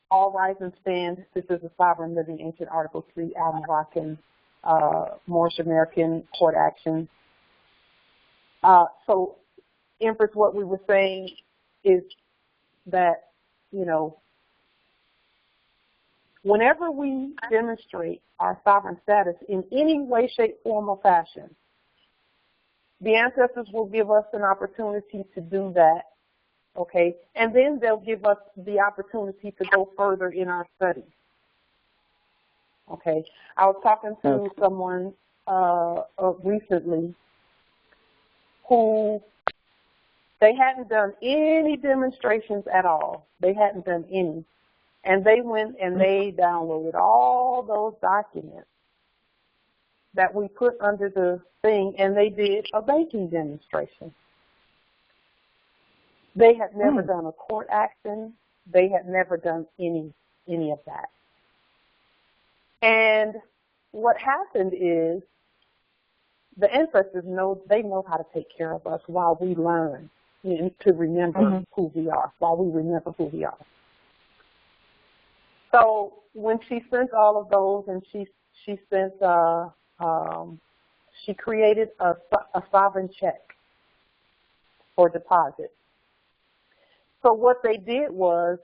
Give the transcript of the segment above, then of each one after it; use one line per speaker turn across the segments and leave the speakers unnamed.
all rise and stand. This is a sovereign living ancient Article 3 Al-Moroccan, Moorish American court action. So, Empress, what we were saying is that, you know, whenever we demonstrate our sovereign status in any way, shape, form, or fashion, the ancestors will give us an opportunity to do that, okay? And then they'll give us the opportunity to go further in our studies, okay? I was talking to someone recently who they hadn't done any demonstrations at all. They hadn't done any. And they went and they downloaded all those documents that we put under the thing, and they did a banking demonstration. They had never done a court action. They had never done any of that. And what happened is the ancestors know how to take care of us while we learn to remember who we are, while we remember who we are. So when she sent all of those, and she sent, she created a sovereign check for deposit. So what they did was,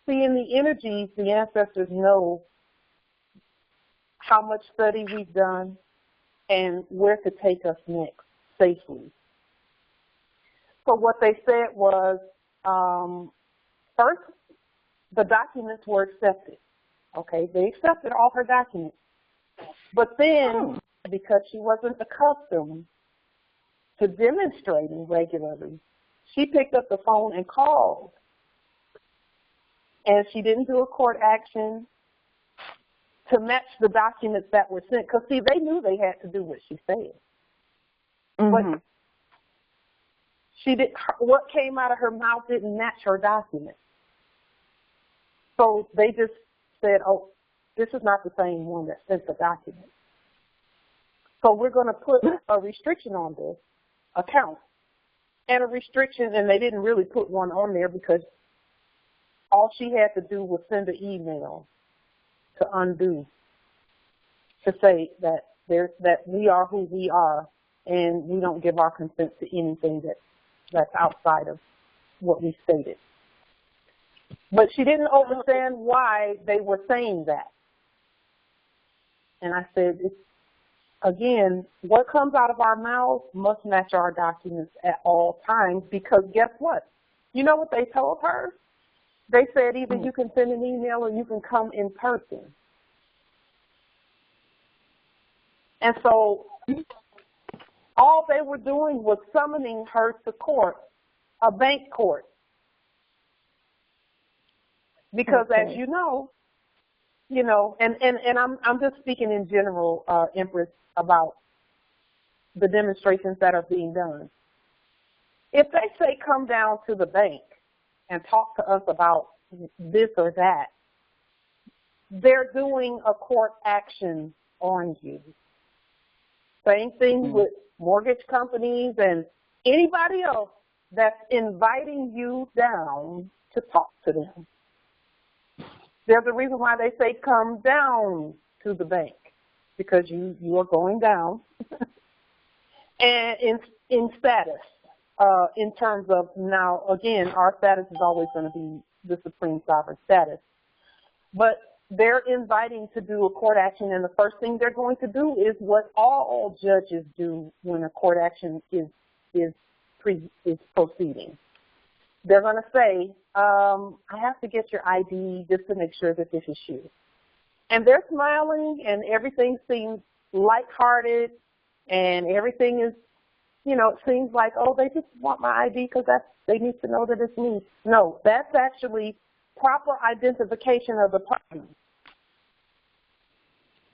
seeing the energies, the ancestors know how much study we've done and where to take us next safely. So what they said was, first, the documents were accepted. Okay, they accepted all her documents. But then, because she wasn't accustomed to demonstrating regularly, she picked up the phone and called. And she didn't do a court action to match the documents that were sent. Because, see, they knew they had to do what she said. But she did, what came out of her mouth didn't match her documents. So they just said, oh, this is not the same one that sent the document. So we're going to put a restriction on this account. And a restriction, and they didn't really put one on there because all she had to do was send an email to undo, to say that we are who we are, and we don't give our consent to anything that's outside of what we stated. But she didn't understand why they were saying that. And I said, again, what comes out of our mouths must match our documents at all times, because guess what? You know what they told her? They said either you can send an email or you can come in person. And so all they were doing was summoning her to court, a bank court. Because as you know, and I'm just speaking in general, Empress, about the demonstrations that are being done. If they say come down to the bank and talk to us about this or that, they're doing a court action on you. Same thing with mortgage companies and anybody else that's inviting you down to talk to them. There's a reason why they say come down to the bank, because you are going down. And in status, in terms of now, again, our status is always going to be the supreme sovereign status. But they're inviting to do a court action, and the first thing they're going to do is what all judges do when a court action is proceeding. They're going to say, I have to get your ID just to make sure that this is you. And they're smiling, and everything seems lighthearted, and everything is, it seems like, oh, they just want my ID because they need to know that it's me. No, that's actually proper identification of the party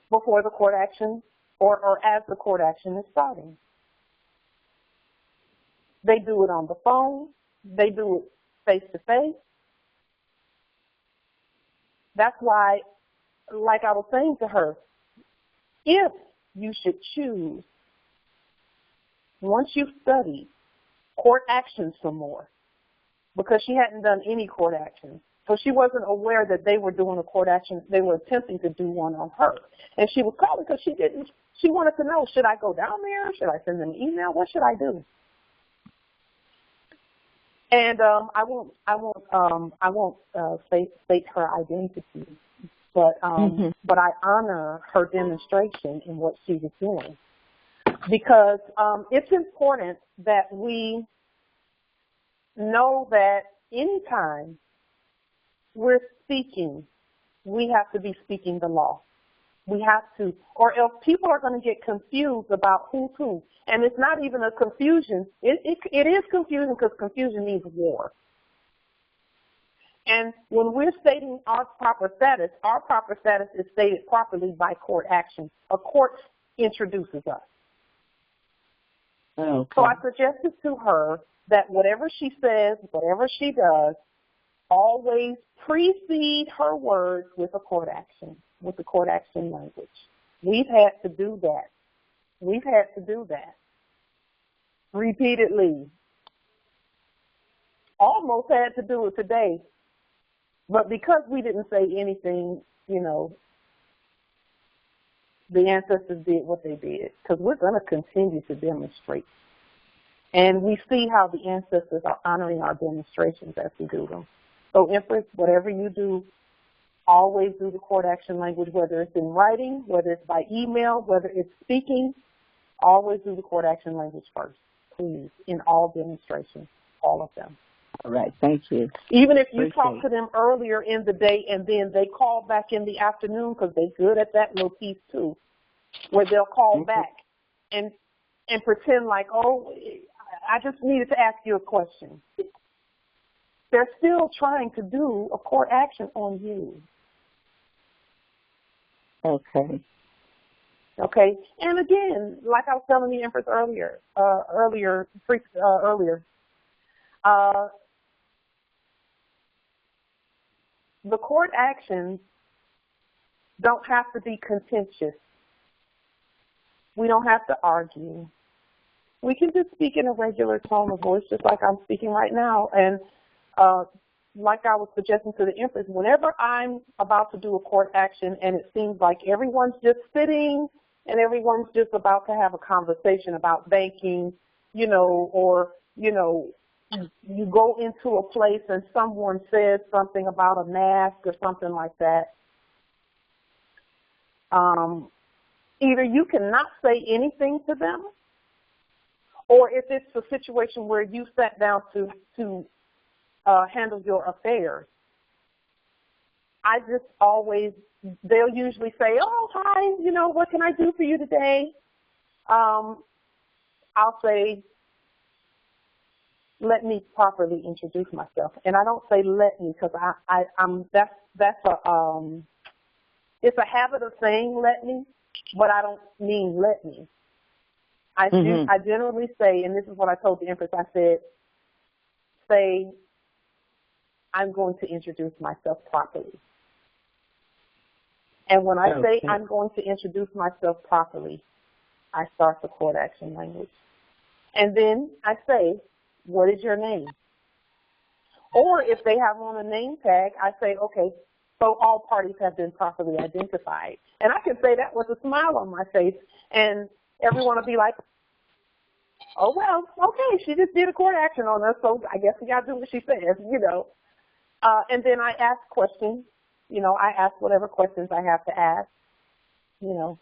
before the court action or as the court action is starting. They do it on the phone. They do it face-to-face. That's why, like I was saying to her, if you should choose, once you've studied court action some more, because she hadn't done any court action. So she wasn't aware that they were doing a court action. They were attempting to do one on her. And she was calling because she wanted to know, should I go down there? Should I send them an email? What should I do? And I won't state her identity, but I honor her demonstration in what she was doing, because it's important that we know that anytime we're speaking, we have to be speaking the law. We have to, or else people are going to get confused about who's who. And it's not even a confusion. It is confusion, because confusion means war. And when we're stating our proper status is stated properly by court action. A court introduces us.
Okay.
So I suggested to her that whatever she says, whatever she does, always precede her words with a court action, with the court action language. We've had to do that. We've had to do that repeatedly. Almost had to do it today. But because we didn't say anything, you know, the ancestors did what they did, because we're going to continue to demonstrate. And we see how the ancestors are honoring our demonstrations as we do them. So, Empress, whatever you do, always do the court action language, whether it's in writing, whether it's by email, whether it's speaking, always do the court action language first, please, in all demonstrations, all of them.
All right, thank you.
Even if you talk to them earlier in the day and then they call back in the afternoon, because they're good at that little piece too, where they'll call back and pretend like, oh, I just needed to ask you a question. They're still trying to do a court action on you.
Okay.
Okay. And again, like I was telling the Empress earlier, the court actions don't have to be contentious. We don't have to argue. We can just speak in a regular tone of voice, just like I'm speaking right now. And like I was suggesting to the Empress, whenever I'm about to do a court action and it seems like everyone's just sitting and everyone's just about to have a conversation about banking, you know, or, you know, you go into a place and someone says something about a mask or something like that, either you cannot say anything to them, or if it's a situation where you sat down to handle your affairs, I just always, they'll usually say, oh, hi, you know, what can I do for you today? I'll say, let me properly introduce myself. And I don't say let me, because it's a habit of saying let me, but I don't mean let me. I generally say, and this is what I told the Empress, I said, say, I'm going to introduce myself properly. And when I say I'm going to introduce myself properly, I start the court action language. And then I say, what is your name? Or if they have on a name tag, I say, okay, so all parties have been properly identified. And I can say that with a smile on my face, and everyone will be like, oh, well, okay, she just did a court action on us, so I guess we got to do what she says, you know. And then I ask questions. You know, I ask whatever questions I have to ask, you know.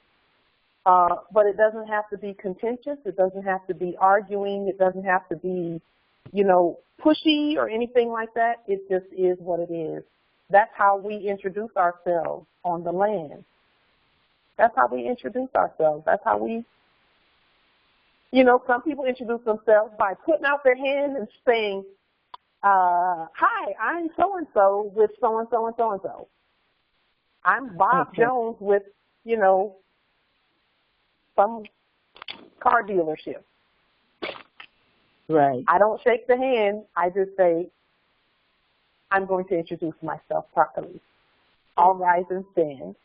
But it doesn't have to be contentious. It doesn't have to be arguing. It doesn't have to be, you know, pushy or anything like that. It just is what it is. That's how we introduce ourselves on the land. That's how we introduce ourselves. That's how we, you know, some people introduce themselves by putting out their hand and saying, hi, I'm so-and-so with so-and-so and so-and-so. I'm Bob Jones with, you know, some car dealership.
Right.
I don't shake the hand. I just say, I'm going to introduce myself properly. I'll rise and stand,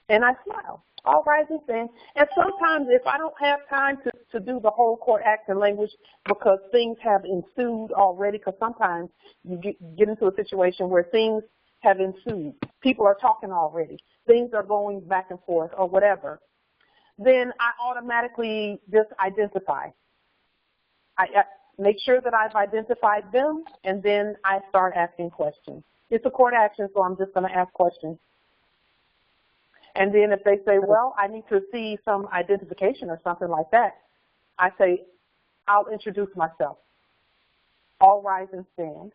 and I smile. All rise and stand. And sometimes if I don't have time to do the whole court action language because things have ensued already, because sometimes you get into a situation where things have ensued. People are talking already. Things are going back and forth or whatever. Then I automatically just identify. I make sure that I've identified them, and then I start asking questions. It's a court action, so I'm just going to ask questions. And then if they say, well, I need to see some identification or something like that, I say, I'll introduce myself. All rise and stand.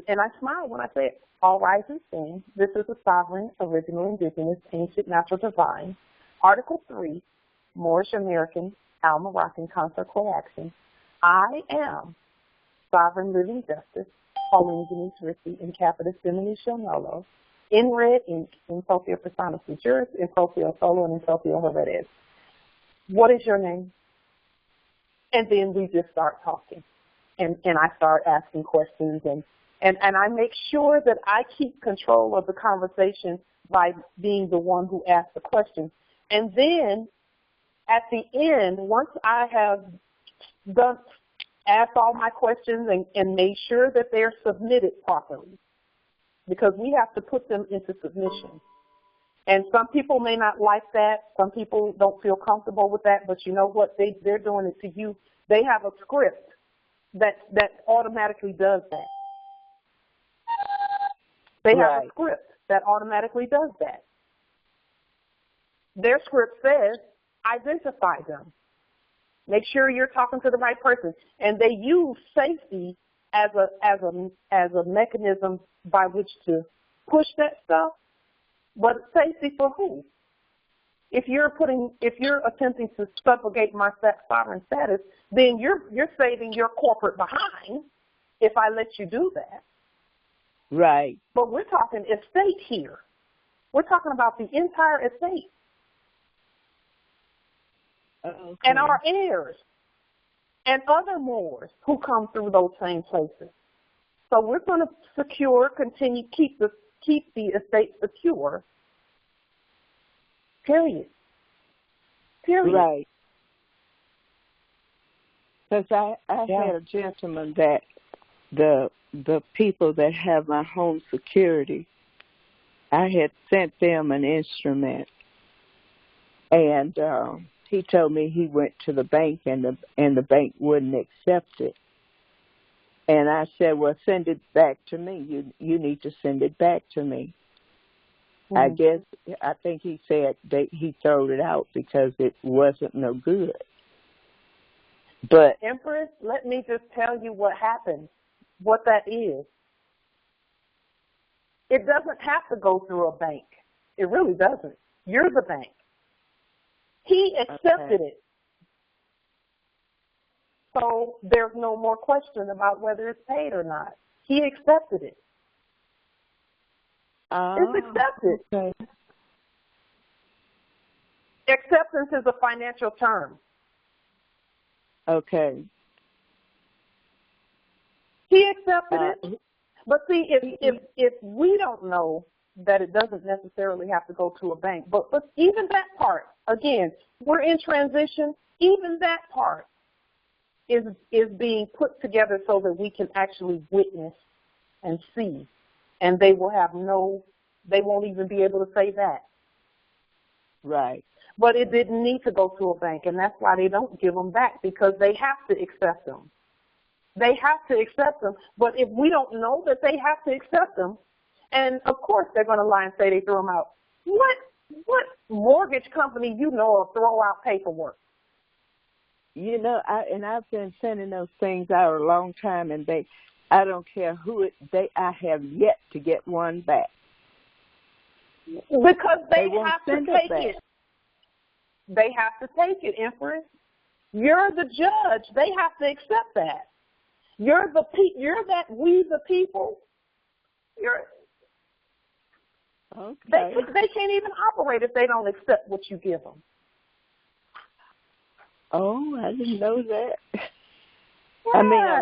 And I smile when I say it. All rise and stand. This is a sovereign, original, indigenous, ancient, natural, divine. Article 3, Moorish American, Al-Moroccan concert co-action. I am sovereign, living justice, Pauline Denise Ricky, in capitis Dimini Shonolo, in red ink, in proprio persona sui juris, in proprio solo, and in proprio heredes. What is your name? And then we just start talking. And I start asking questions, and I make sure that I keep control of the conversation by being the one who asks the question. And then at the end, once I have asked all my questions and made sure that they're submitted properly, because we have to put them into submission. And some people may not like that. Some people don't feel comfortable with that. But you know what? They're doing it to you. They have a script that automatically does that. They have a script that automatically does that. Their script says, identify them. Make sure you're talking to the right person. And they use safety as a mechanism by which to push that stuff, but safety for who? If you're attempting to subrogate my sovereign status, then you're saving your corporate behind if I let you do that.
Right.
But we're talking estate here. We're talking about the entire estate.
Okay.
And our heirs and other Moors who come through those same places. So we're going to keep the estate secure, period.
Right. Because I had a gentleman that the people that have my home security, I had sent them an instrument, and he told me he went to the bank and the bank wouldn't accept it. And I said, well, send it back to me. You need to send it back to me. Mm-hmm. I think he said that he threw it out because it wasn't no good. But
Empress, let me just tell you what happened, what that is. It doesn't have to go through a bank. It really doesn't. You're the bank. He accepted it. So there's no more question about whether it's paid or not. He accepted it. It's accepted.
Okay.
Acceptance is a financial term.
Okay.
He accepted it. But see, if we don't know that it doesn't necessarily have to go to a bank, but even that part, again, we're in transition, even that part is being put together so that we can actually witness and see. And they won't even be able to say that.
Right.
But it didn't need to go to a bank, and that's why they don't give them back, because they have to accept them. They have to accept them. But if we don't know that they have to accept them, and of course they're going to lie and say they threw them out. What mortgage company you know will throw out paperwork?
You know, I've been sending those things out a long time, and I don't care who I have yet to get one back.
Because they have to take
it.
They have to take it, Empress. You're the judge. They have to accept that. You're that we the people.
Okay.
They can't even operate if they don't accept what you give them.
Oh, I didn't know that.
Yes.
I mean, I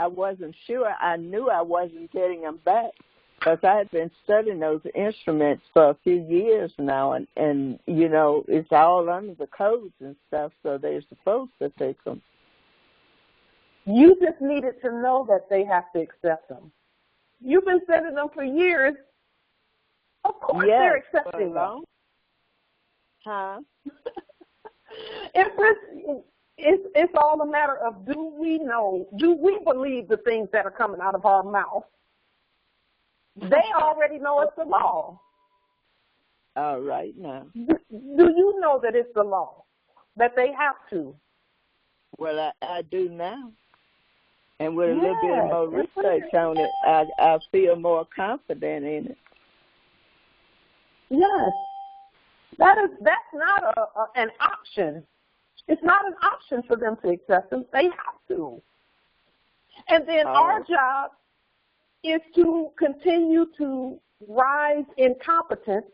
wasn't sure. I knew I wasn't getting them back. because I had been studying those instruments for a few years now, and you know, it's all under the codes and stuff, so they're supposed to take them.
You just needed to know that they have to accept them. You've been sending them for years. Of course they're accepting them.
Huh?
It's all a matter of, do we know, do we believe the things that are coming out of our mouth? They already know it's the law.
All right now.
Do you know that it's the law, that they have to?
Well, I do now. And with a little bit more research on it, I feel more confident in it.
Yes. That's not an option. It's not an option for them to accept them. They have to. And then our job is to continue to rise in competence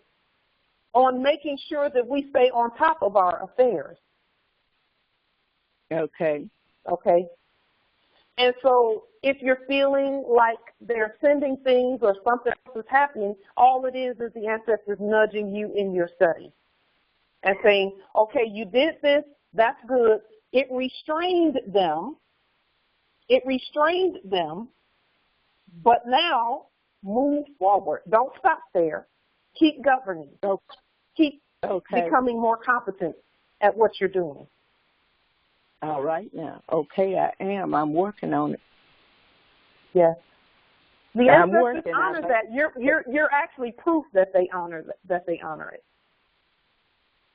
on making sure that we stay on top of our affairs.
Okay.
Okay. And so if you're feeling like they're sending things or something else is happening, all it is the ancestors nudging you in your study and saying, okay, you did this, that's good. It restrained them. But now move forward. Don't stop there. Keep governing. Keep becoming more competent at what you're doing.
All right now. Okay, I am. I'm working on it.
Yes. The ancestors honor that. You're actually proof that they honor it.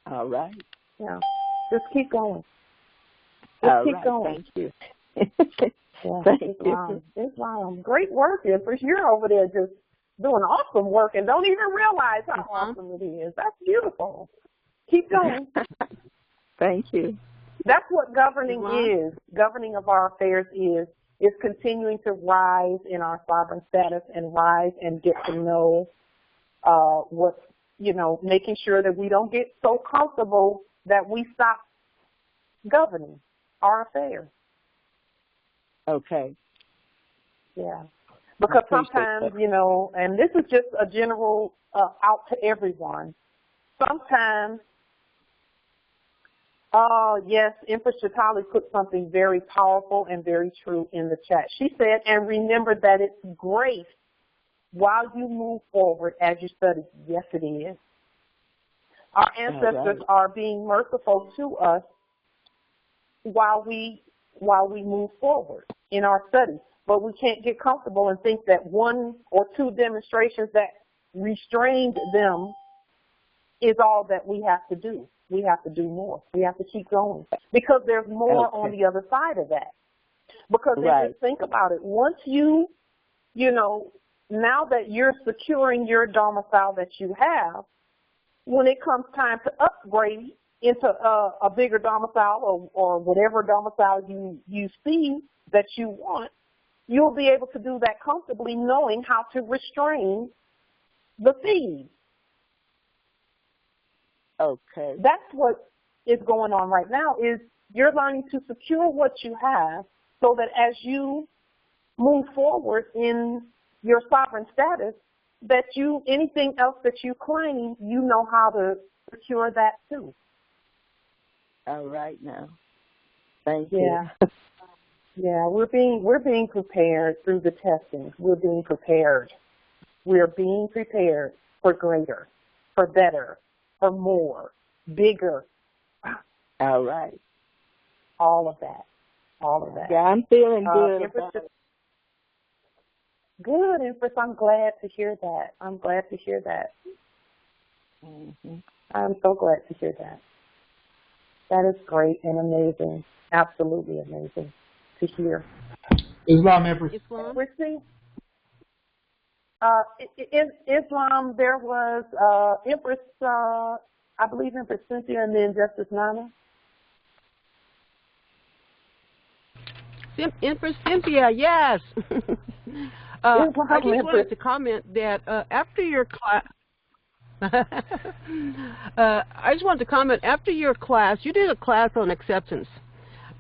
All right.
Yeah. Just keep going.
Keep
going.
Thank you.
Thank you. Islam. Great work, Empress. You're over there just doing awesome work and don't even realize how awesome it is. That's beautiful. Keep going.
Thank you.
That's what governing is. Governing of our affairs is continuing to rise in our sovereign status and rise and get to know what's, making sure that we don't get so comfortable that we stop governing our affairs.
Okay.
Yeah. Because sometimes, and this is just a general out to everyone, sometimes, yes, Empress Shatali put something very powerful and very true in the chat. She said, and remember that it's grace while you move forward as you study. Yes, it is. Our ancestors are being merciful to us while we move forward in our study. But we can't get comfortable and think that one or two demonstrations that restrained them is all that we have to do. We have to do more. We have to keep going because there's more on the other side of that. Because if you think about it, once you now that you're securing your domicile that you have, when it comes time to upgrade into a bigger domicile or whatever domicile you see that you want, you'll be able to do that comfortably knowing how to restrain the thieves.
Okay.
That's what is going on right now is you're learning to secure what you have so that as you move forward in your sovereign status, that anything else that you claim, you know how to secure that too.
All right now. Thank you.
Yeah, we're being prepared through the testing. We're being prepared. We're being prepared for greater, for better, for more, bigger.
All right.
All of that. All of that.
Yeah, I'm feeling good.
Good, Empress. I'm glad to hear that. I'm glad to hear that.
Mm-hmm.
I'm so glad to hear that. That is great and amazing. Absolutely amazing to hear.
Islam, Empress.
We're seeing in Islam, there was Empress, I believe Empress Cynthia, and then Justice Nana.
Empress Cynthia, yes. I just wanted to comment that after your class, I just wanted to comment after your class, you did a class on acceptance.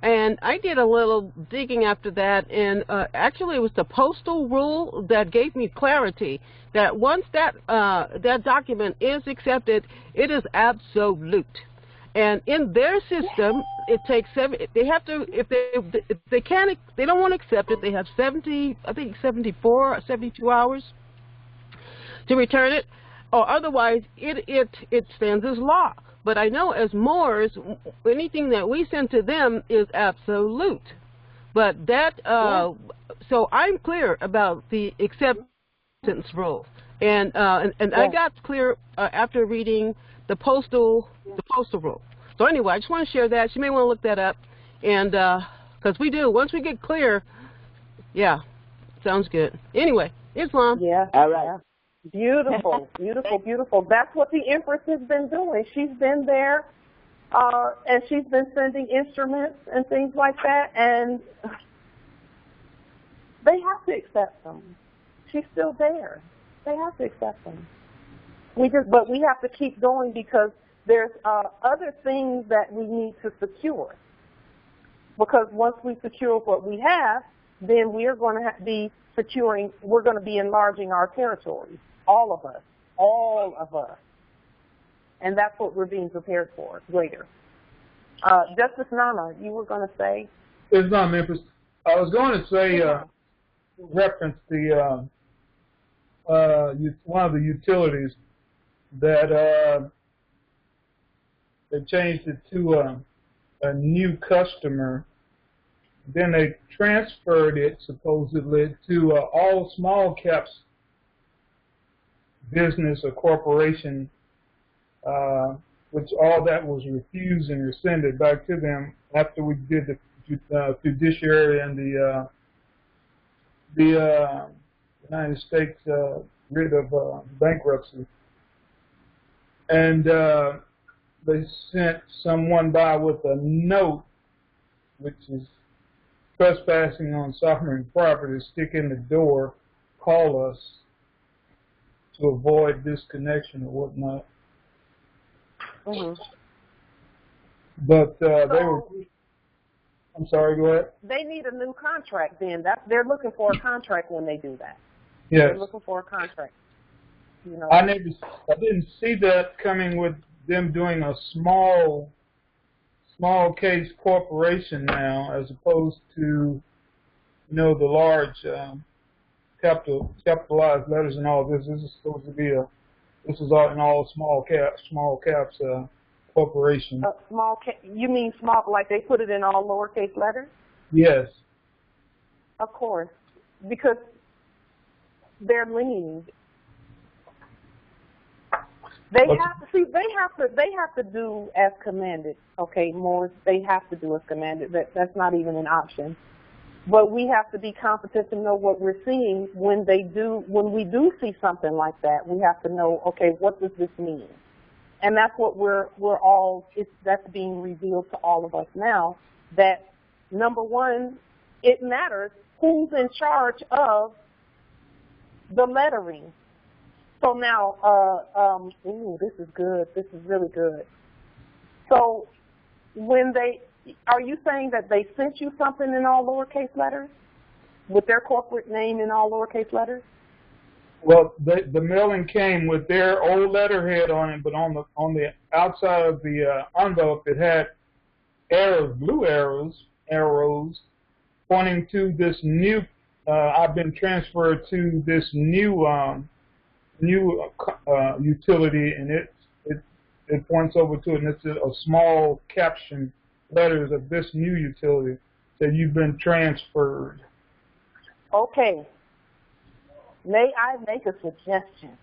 And I did a little digging after that, and actually it was the postal rule that gave me clarity that once that that document is accepted, it is absolute. And in their system, it takes they have to, if they can't, they don't want to accept it, they have 74 or 72 hours to return it, or otherwise it stands as law. But I know as Moors, anything that we send to them is absolute. But that, so I'm clear about the acceptance rule, and I got clear after reading the postal rule. So anyway, I just want to share that. You may want to look that up, and because we do, once we get clear, yeah, sounds good. Anyway, Islam.
Yeah.
All right.
Yeah. Beautiful, beautiful, beautiful. That's what the Empress has been doing. She's been there, and she's been sending instruments and things like that, and they have to accept them. She's still there. They have to accept them. But we have to keep going because there's other things that we need to secure. Because once we secure what we have, then we are going to be securing. We're going to be enlarging our territory. All of us, and that's what we're being prepared for, greater. Justice Nana, you were going to say?
It's not Memphis. I was going to say, reference the one of the utilities that they changed it to a new customer. Then they transferred it supposedly to all small caps business or corporation, which all that was refused and rescinded back to them after we did the Fiduciary and the United States rid of bankruptcy. And they sent someone by with a note, which is trespassing on sovereign property, stick in the door, call us, to avoid disconnection or whatnot. But they were. I'm sorry. Go ahead.
They need a new contract. Then they're looking for a contract when they do that.
Yes.
They're looking for a contract. You know.
I didn't see that coming with them doing a small case corporation now, as opposed to, the large. Capitalized letters and all this. This is supposed to be this is all in all small caps corporation.
You mean small, like they put it in all lowercase letters?
Yes.
Of course, because they're lean. They have to do as commanded. Okay, Moors, they have to do as commanded. That's not even an option. But we have to be competent to know what we're seeing when we do see something like that. We have to know, okay, what does this mean? And that's what that's being revealed to all of us now, that number one, it matters who's in charge of the lettering. So now, this is good. This is really good. So are you saying that they sent you something in all lowercase letters, with their corporate name in all lowercase letters?
Well, the mailing came with their old letterhead on it, but on the outside of the envelope, it had blue arrows, pointing to this new. I've been transferred to this new utility, and it points over to it, and it's a small caption. Letters of this new utility that you've been transferred.
Okay. May I make a suggestion?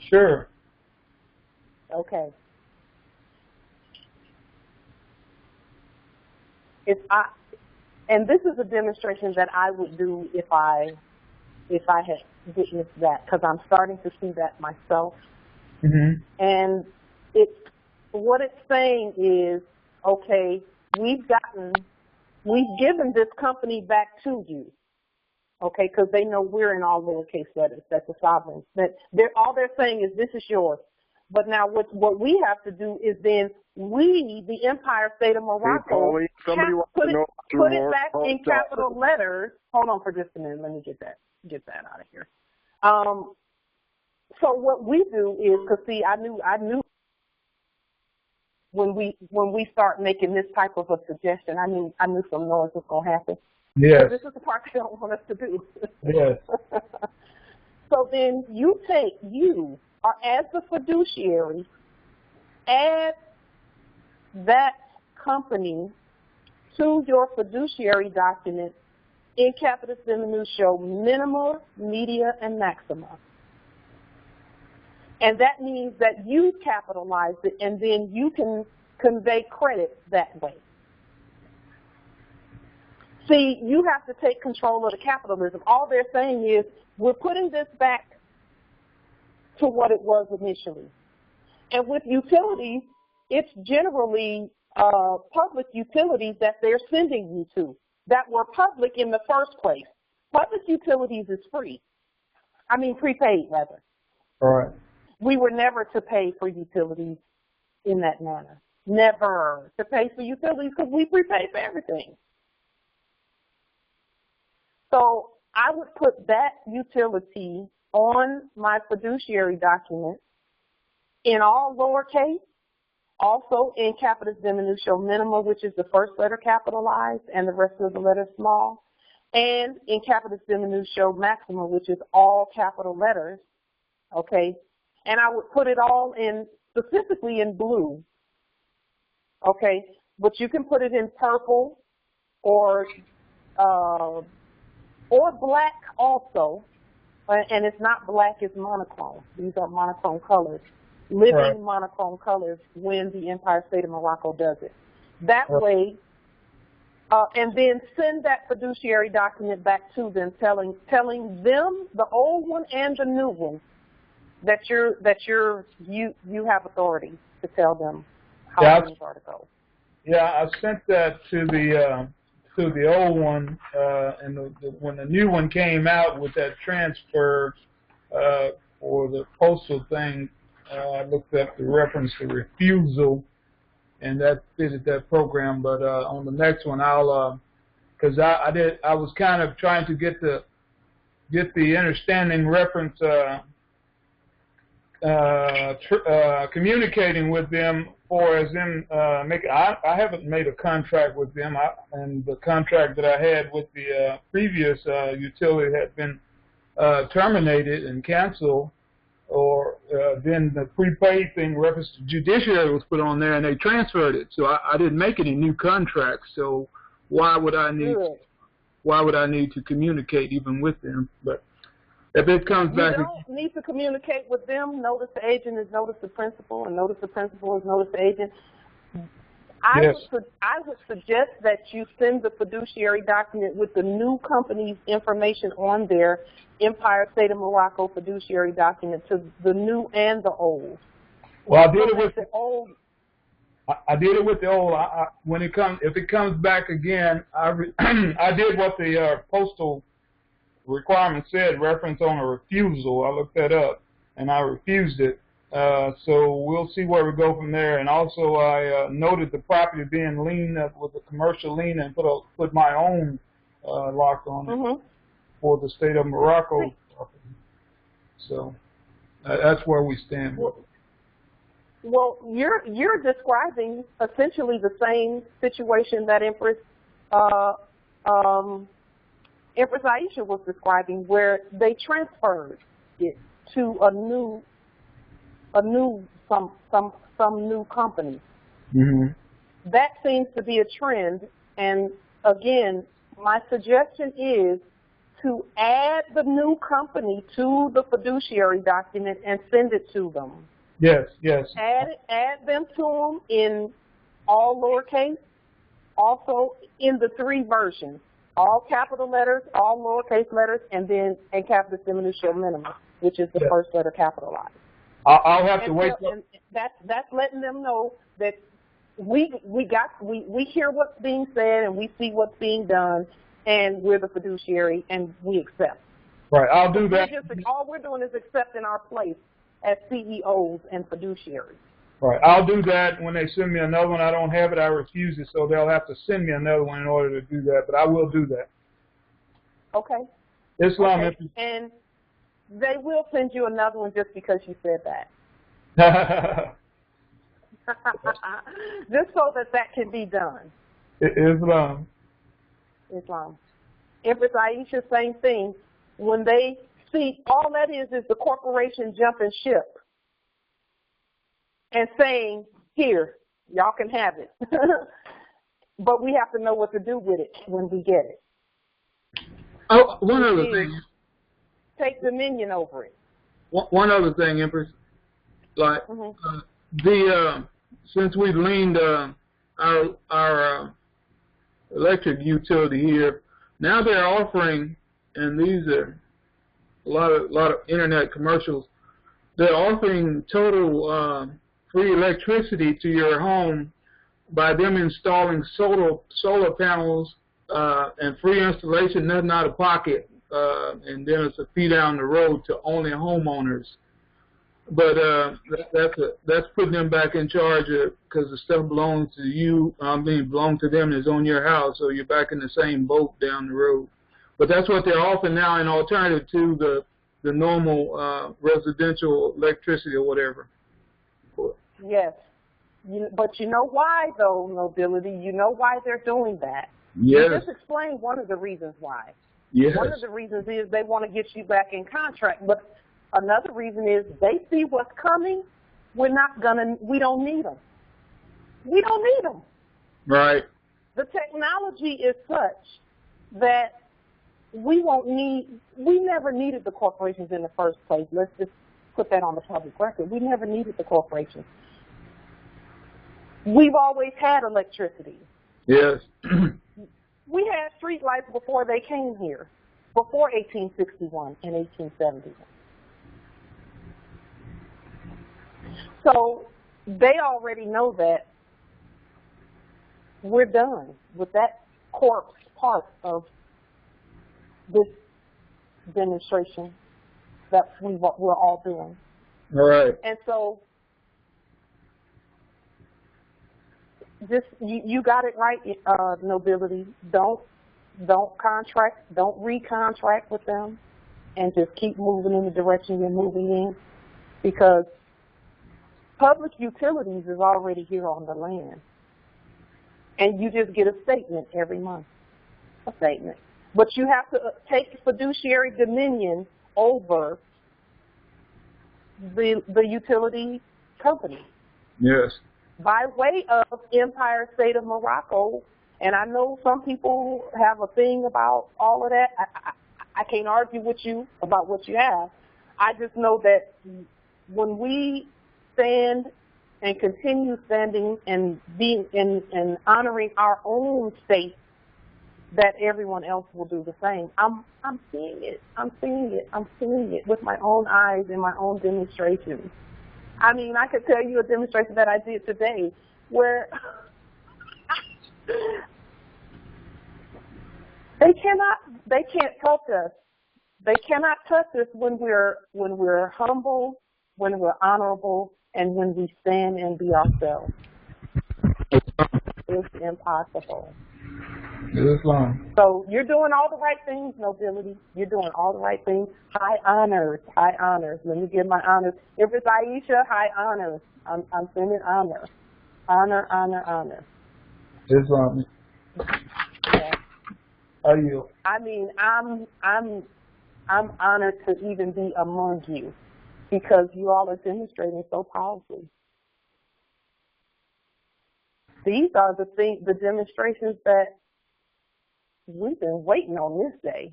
Sure.
Okay. And this is a demonstration that I would do if I had witnessed that, because I'm starting to see that myself.
Mm-hmm.
And what it's saying is, okay, we've given this company back to you, okay, because they know we're in all lowercase letters. That's a sovereign. All they're saying is, this is yours. But now what we have to do is then we, the Empire State of Morocco, put it back in capital letters. Hold on for just a minute. Let me get that out of here. So what we do is, because see, I knew when we start making this type of a suggestion, I knew some noise was gonna happen.
Yes.
This is the part they don't want us to do.
Yes.
So then you are as the fiduciary, add that company to your fiduciary document in Capitalization show minima, media, and maxima. And that means that you capitalize it, and then you can convey credit that way. See, you have to take control of the capitalism. All they're saying is, we're putting this back to what it was initially. And with utilities, it's generally public utilities that they're sending you to that were public in the first place. Public utilities is free. I mean, prepaid, rather.
All right.
We were never to pay for utilities in that manner. Never to pay for utilities because we prepay for everything. So I would put that utility on my fiduciary document in all lowercase, also in capitis diminution minima, which is the first letter capitalized and the rest of the letters small, and in capitis diminution maxima, which is all capital letters, okay? And I would put it all in, specifically in blue, okay? But you can put it in purple or black also, and it's not black, it's monochrome. These are monochrome colors, living monochrome colors when the Empire State of Morocco does it. That way, and then send that fiduciary document back to them, telling them, the old one and the new one, that you have authority to tell them how things are to go.
Yeah, I sent that to the old one, and when the new one came out with that transfer for the postal thing, I looked up the reference to refusal, and that fitted that program. But on the next one, I'll because I was kind of trying to get the understanding reference, communicating with them. Or as in I haven't made a contract with them, and the contract that I had with the previous utility had been terminated and canceled, or then the prepaid thing reference to Judiciary was put on there, and they transferred it. So I didn't make any new contracts. So why would I need to communicate even with them? But if it comes back,
you don't need to communicate with them. Notice the agent is notice the principal, and notice the principal is notice the agent. I would suggest that you send the fiduciary document with the new company's information on their Empire State of Morocco fiduciary document to the new and the old.
Well, I did it with the old. I did it with the old. If it comes back again, I did what the postal requirement said, reference on a refusal. I looked that up, and I refused it. So we'll see where we go from there. And also, I noted the property being lien with a commercial lien, and put my own lock on it for the state of Morocco property. So that's where we stand.
Well, you're describing essentially the same situation that Empress Aisha was describing, where they transferred it to some new company.
Mm-hmm.
That seems to be a trend, and again, my suggestion is to add the new company to the fiduciary document and send it to them.
Yes, yes.
Add them to them in all lowercase, also in the 3 versions. All capital letters, all lowercase letters, and then a capital diminution minimum, which is the first letter capitalized.
I'll have to wait.
That's letting them know that we hear what's being said and we see what's being done, and we're the fiduciary and we accept.
Right, I'll do that.
All we're doing is accepting our place as CEOs and fiduciaries.
Right. I'll do that. When they send me another one, I don't have it, I refuse it, so they'll have to send me another one in order to do that, but I will do that.
Okay.
Islam.
Okay. And they will send you another one just because you said that. Just so that can be done.
Islam.
Islam. Empress Aisha, same thing. When they see, all that is the corporation jumping ship and saying, here, y'all can have it. But we have to know what to do with it when we get it.
Oh, one other thing.
Take dominion over it.
One other thing, Empress. Like, since we've leaned our electric utility here, now they're offering, and these are a lot of internet commercials, they're offering total free electricity to your home by them installing solar panels and free installation, nothing out of pocket, and then it's a fee down the road to only homeowners. But that's putting them back in charge because the stuff belongs to you. Belongs to them, is on your house, so you're back in the same boat down the road. But that's what they're offering now, in alternative to the normal residential electricity or whatever.
Yes, but you know why, though, Nobility? You know why they're doing that?
Yes.
You just explained one of the reasons why.
Yes.
One of the reasons is they want to get you back in contract, but another reason is they see what's coming. We don't need them. We don't need them.
Right.
The technology is such that we never needed the corporations in the first place. Let's just put that on the public record. We never needed the corporations. We've always had electricity.
Yes.
We had street lights before they came here, before 1861 and 1871. So they already know that we're done with that corpse part of this demonstration that we're all doing.
All right.
And so just you got it right, Nobility. Don't recontract with them, and just keep moving in the direction you're moving in, because public utilities is already here on the land, and you just get a statement every month, a statement. But you have to take fiduciary dominion over the utility company.
Yes.
By way of Empire State of Morocco, and I know some people have a thing about all of that. I can't argue with you about what you have. I just know that when we stand and continue standing and being and honoring our own state, that everyone else will do the same. I'm seeing it. I'm seeing it. I'm seeing it with my own eyes in my own demonstrations. I mean, I could tell you a demonstration that I did today where they can't touch us. They cannot touch us when we're humble, when we're honorable, and when we stand and be ourselves. It's impossible.
Islam.
So you're doing all the right things, Nobility. You're doing all the right things. High honors, high honors. Let me give my honors. If it's Aisha, high honors. I'm sending honor. Honor, honor, honor.
Islam.
Yeah.
Are you?
I mean, I'm honored to even be among you, because you all are demonstrating so powerfully. These are the demonstrations that we've been waiting on this day,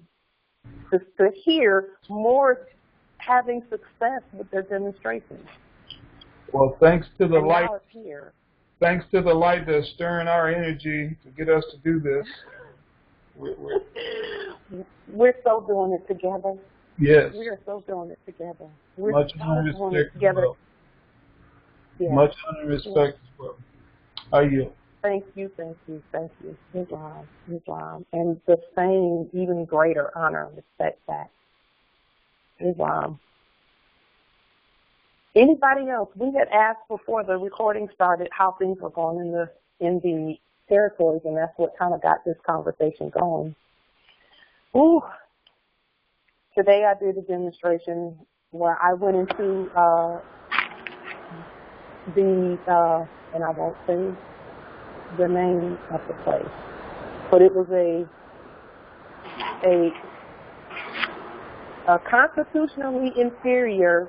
to hear more having success with their demonstrations.
Well, thanks to the light.
Now it's here.
Thanks to the light that's stirring our energy to get us to do this.
We're so doing it together.
Yes.
We are so doing it together. We're
Much
so
honor and
doing it
respect
together.
as well.
Yeah.
Much honor and respect as well. Are you?
Thank you, thank you, thank you. Islam, Islam. And the same, even greater honor and respect back. Islam. Anybody else? We had asked before the recording started how things were going in the territories, and that's what kind of got this conversation going. Ooh. Today I did a demonstration where I went into and I won't say the name of the place, but it was a constitutionally inferior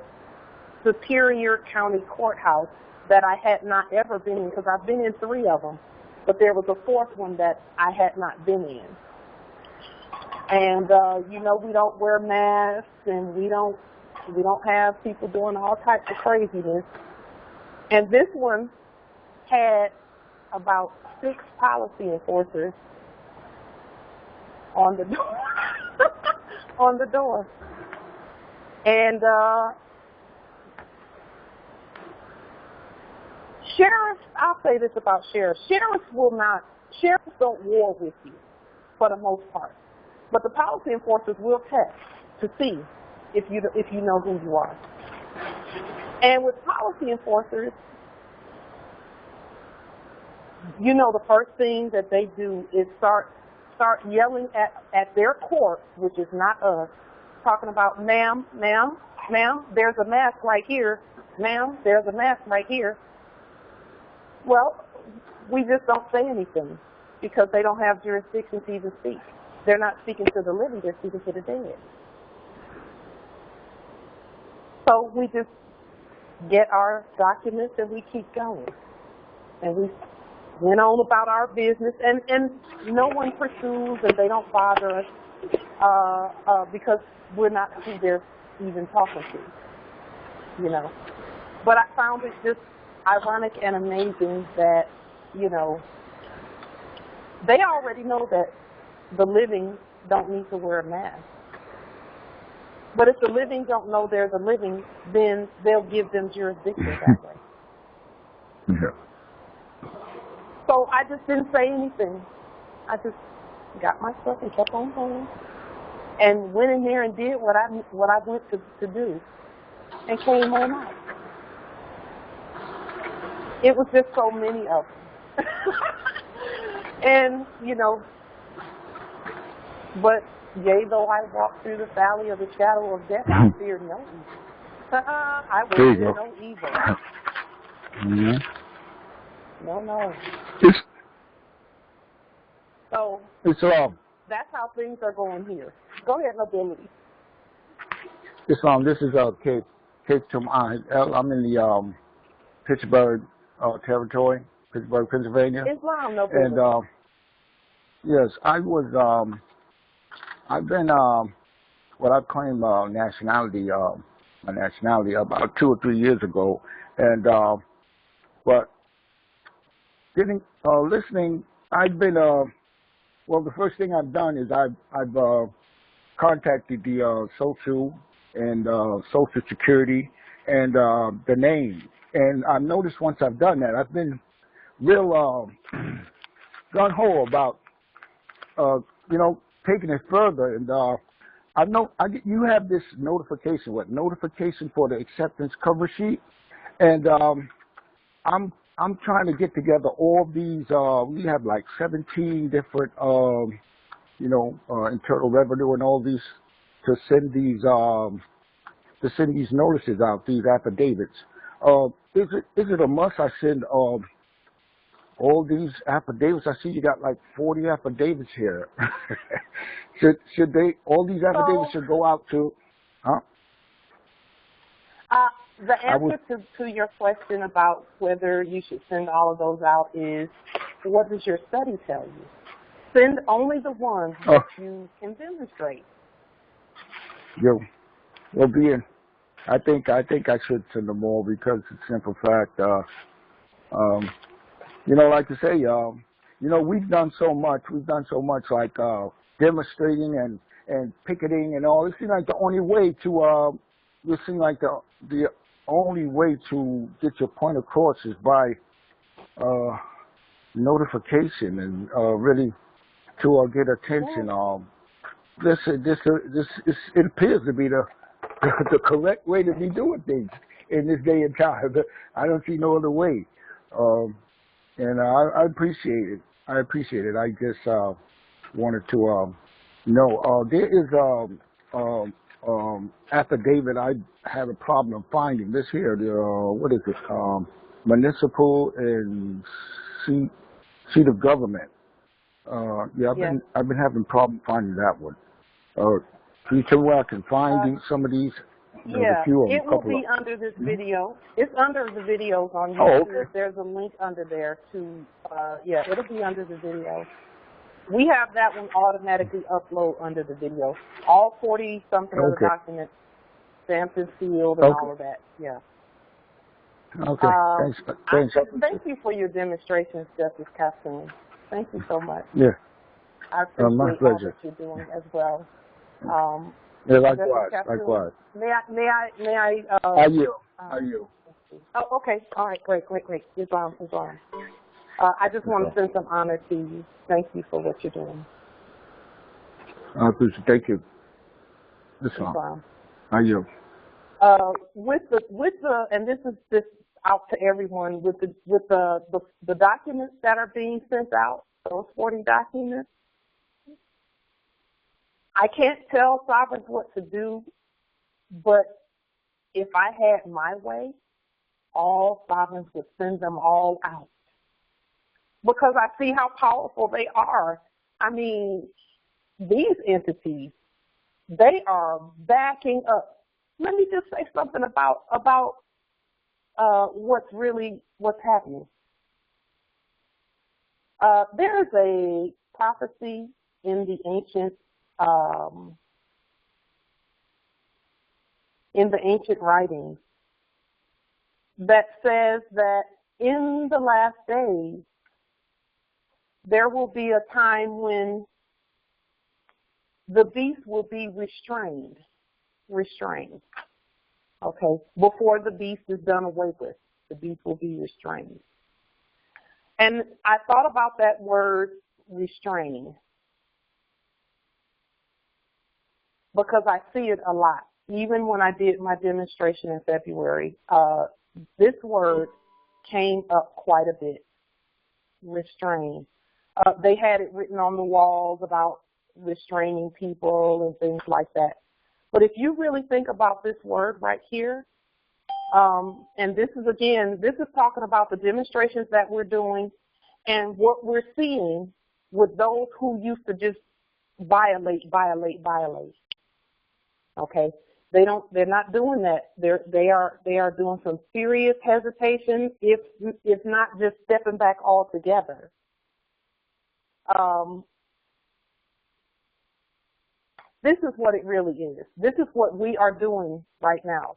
superior county courthouse that I had not ever been in, because I've been in 3 of them, but there was a 4th one that I had not been in. And you know, we don't wear masks, and we don't have people doing all types of craziness. And this one had about 6 policy enforcers on the door. On the door. And sheriffs, I'll say this about sheriffs. Sheriffs don't war with you for the most part. But the policy enforcers will test to see if you know who you are. And with policy enforcers, you know, the first thing that they do is start yelling at their court, which is not us, talking about, ma'am, there's a mask right here. Ma'am, there's a mask right here. Well, we just don't say anything because they don't have jurisdiction to even speak. They're not speaking to the living, they're speaking to the dead. So we just get our documents and we keep going. And we went on about our business, and no one pursues and they don't bother us because we're not who they're even talking to, you know. But I found it just ironic and amazing that, you know, they already know that the living don't need to wear a mask. But if the living don't know they're the living, then they'll give them jurisdiction that way.
Yeah.
So I just didn't say anything. I just got my stuff and kept on going, and went in there and did what I went to do, and came on out. It was just so many of them. And, you know, but yea, though I walk through the valley of the shadow of death, I fear no evil. I will fear no evil.
Mm-hmm.
No. So that's how things are going here. Go ahead, Nobility.
This is Cape Tom. I'm in the Pittsburgh territory, Pittsburgh, Pennsylvania.
Islam, Nobility.
And yes, I've been what I claim nationality, my nationality about 2 or 3 years ago, and but listening, I've been well, the first thing I've done is I've contacted the social and Social Security and the name, and I've noticed once I've done that, I've been real gung-ho about you know, taking it further. And you have this notification for the acceptance cover sheet, and I'm trying to get together all these. We have like 17 different, you know, Internal Revenue and all these to send these notices out, these affidavits. Is it a must I send all these affidavits? I see you got like 40 affidavits here. should they? All these affidavits should go out to? Huh?
The answer to your question about whether you should send all of those out is, what does your study tell you? Send only the ones that you can demonstrate.
Well, I think I should send them all because it's a simple fact. You know, like to say, you know, we've done so much like demonstrating and picketing and all. It seems like the only way to the only way to get your point across is by notification and really to get attention. It appears to be the correct way to be doing things. in this day and time. I don't see no other way. And I appreciate it. I appreciate it. I just wanted to know. There is affidavit I have a problem finding. This here, what is it? Municipal and seat of government. Yeah, I've been having problem finding that one. Can you tell me where I can find some of these?
Yeah, it will be under this video. It's under the videos on YouTube.
Oh, okay.
There's a link under there to, yeah, it'll be under the video. We have that one automatically upload under the video. All 40-something of the documents, stamped and sealed and all of that, yeah.
Okay, thanks.
Thank you for your demonstrations, Justice Caston. Thank you so much.
Yeah.
I appreciate
my pleasure.
all that you're doing as well.
Yeah, likewise.
May I?
I yield.
Oh, okay. All right. Great. It's on. I just want to send some honor to you. Thank you for what you're doing.
I appreciate it. Thank you. This one. I yield.
With the and this is out to everyone with the documents that are being sent out, those 40 documents. I can't tell sovereigns what to do, but if I had my way, all sovereigns would send them all out. Because I see how powerful they are. I mean, these entities, they are backing up. Let me just say something about what's happening. There is a prophecy in the ancient writings that says that in the last days there will be a time when the beast will be restrained. Okay, before the beast is done away with, the beast will be restrained. And I thought about that word restrain because I see it a lot. Even when I did my demonstration in February, this word came up quite a bit, restrain. They had it written on the walls about restraining people and things like that. But if you really think about this word right here, and this is talking about the demonstrations that we're doing and what we're seeing with those who used to just violate. Okay, they're not doing that. They are doing some serious hesitation, if not just stepping back altogether. This is what it really is. This is what we are doing right now.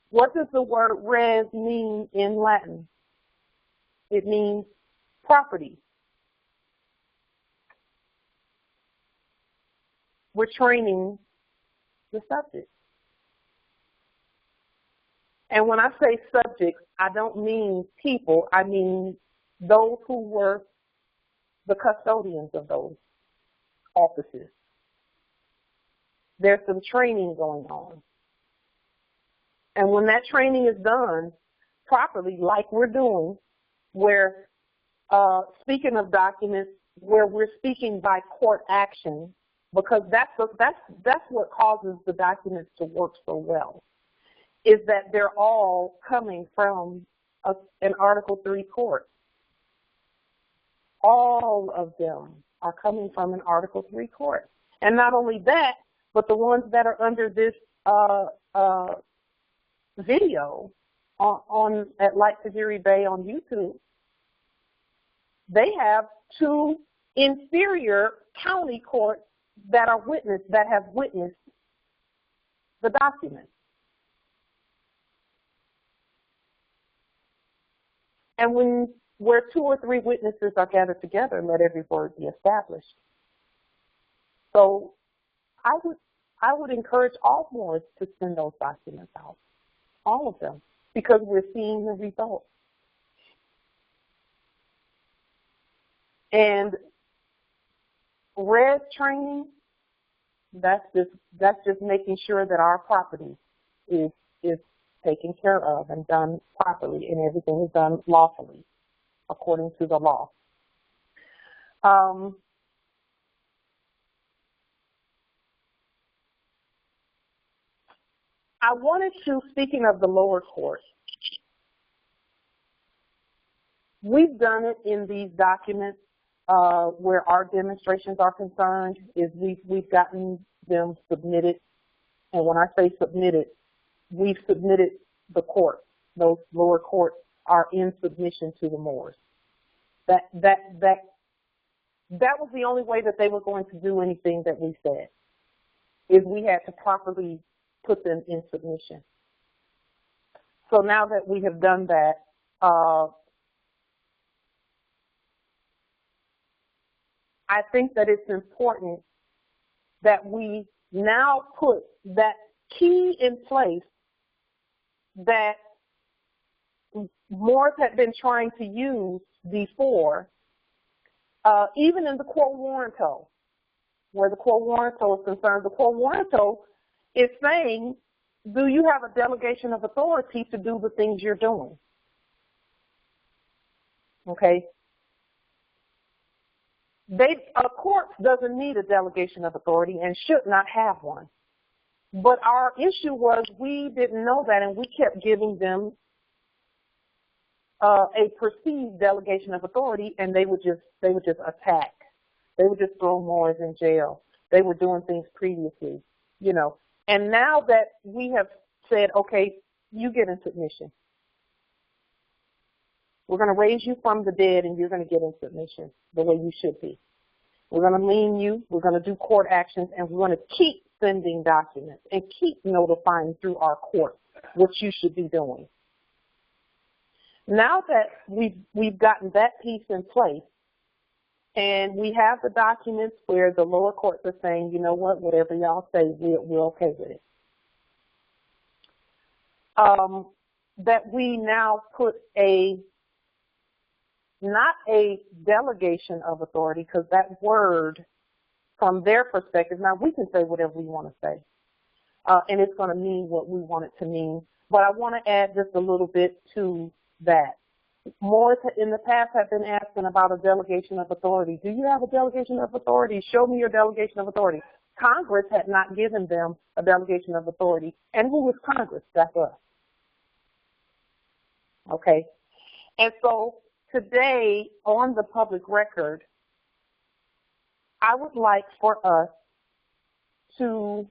What does the word res mean in Latin? It means property. We're training the subject. And when I say subjects, I don't mean people. I mean those who were the custodians of those offices. There's some training going on. And when that training is done properly, like we're doing, where speaking of documents, where we're speaking by court action, because that's what causes the documents to work so well, is that they're all coming from an Article 3 court. All of them are coming from an Article 3 court. And not only that, but the ones that are under this video at Fiduciary Bay on YouTube, they have 2 inferior county courts that have witnessed the document. And where 2 or 3 witnesses are gathered together, let every word be established. So I would encourage all boards to send those documents out, all of them, because we're seeing the results. And res training, that's just making sure that our property is taken care of and done properly, and everything is done lawfully according to the law. I wanted to, speaking of the lower court, we've done it in these documents where our demonstrations are concerned, is we've gotten them submitted. And when I say submitted, we've submitted the court. Those lower courts are in submission to the Moors. That was the only way that they were going to do anything that we said, is we had to properly put them in submission. So now that we have done that, I think that it's important that we now put that key in place that Moors had been trying to use before, even in the quo warranto, where the quo warranto is concerned. The quo warranto is saying, do you have a delegation of authority to do the things you're doing? Okay? A court doesn't need a delegation of authority and should not have one. But our issue was we didn't know that, and we kept giving them a perceived delegation of authority, and they would just attack. They would just throw Moors in jail. They were doing things previously, you know. And now that we have said, okay, you get in submission. We're going to raise you from the dead, and you're going to get in submission the way you should be. We're going to lean you. We're going to do court actions, and we're going to keep sending documents and keep notifying through our court what you should be doing. Now that we've gotten that piece in place, and we have the documents where the lower courts are saying, you know what, whatever y'all say, we're okay with it. That we now put not a delegation of authority, because that word, from their perspective, now we can say whatever we want to say, and it's going to mean what we want it to mean. But I want to add just a little bit to that. Moors in the past have been asking about a delegation of authority. Do you have a delegation of authority? Show me your delegation of authority. Congress had not given them a delegation of authority. And who was Congress? That's us. Okay. And so today, on the public record, I would like for us to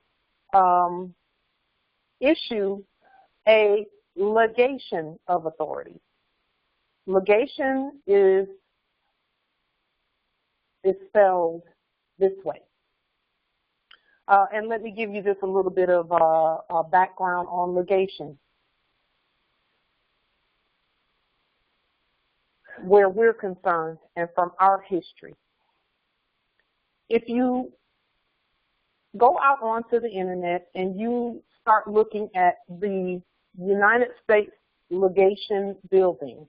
issue a legation of authority. Legation is spelled this way. And let me give you just a little bit of background on legation, where we're concerned and from our history. If you go out onto the internet and you start looking at the United States Legation Building,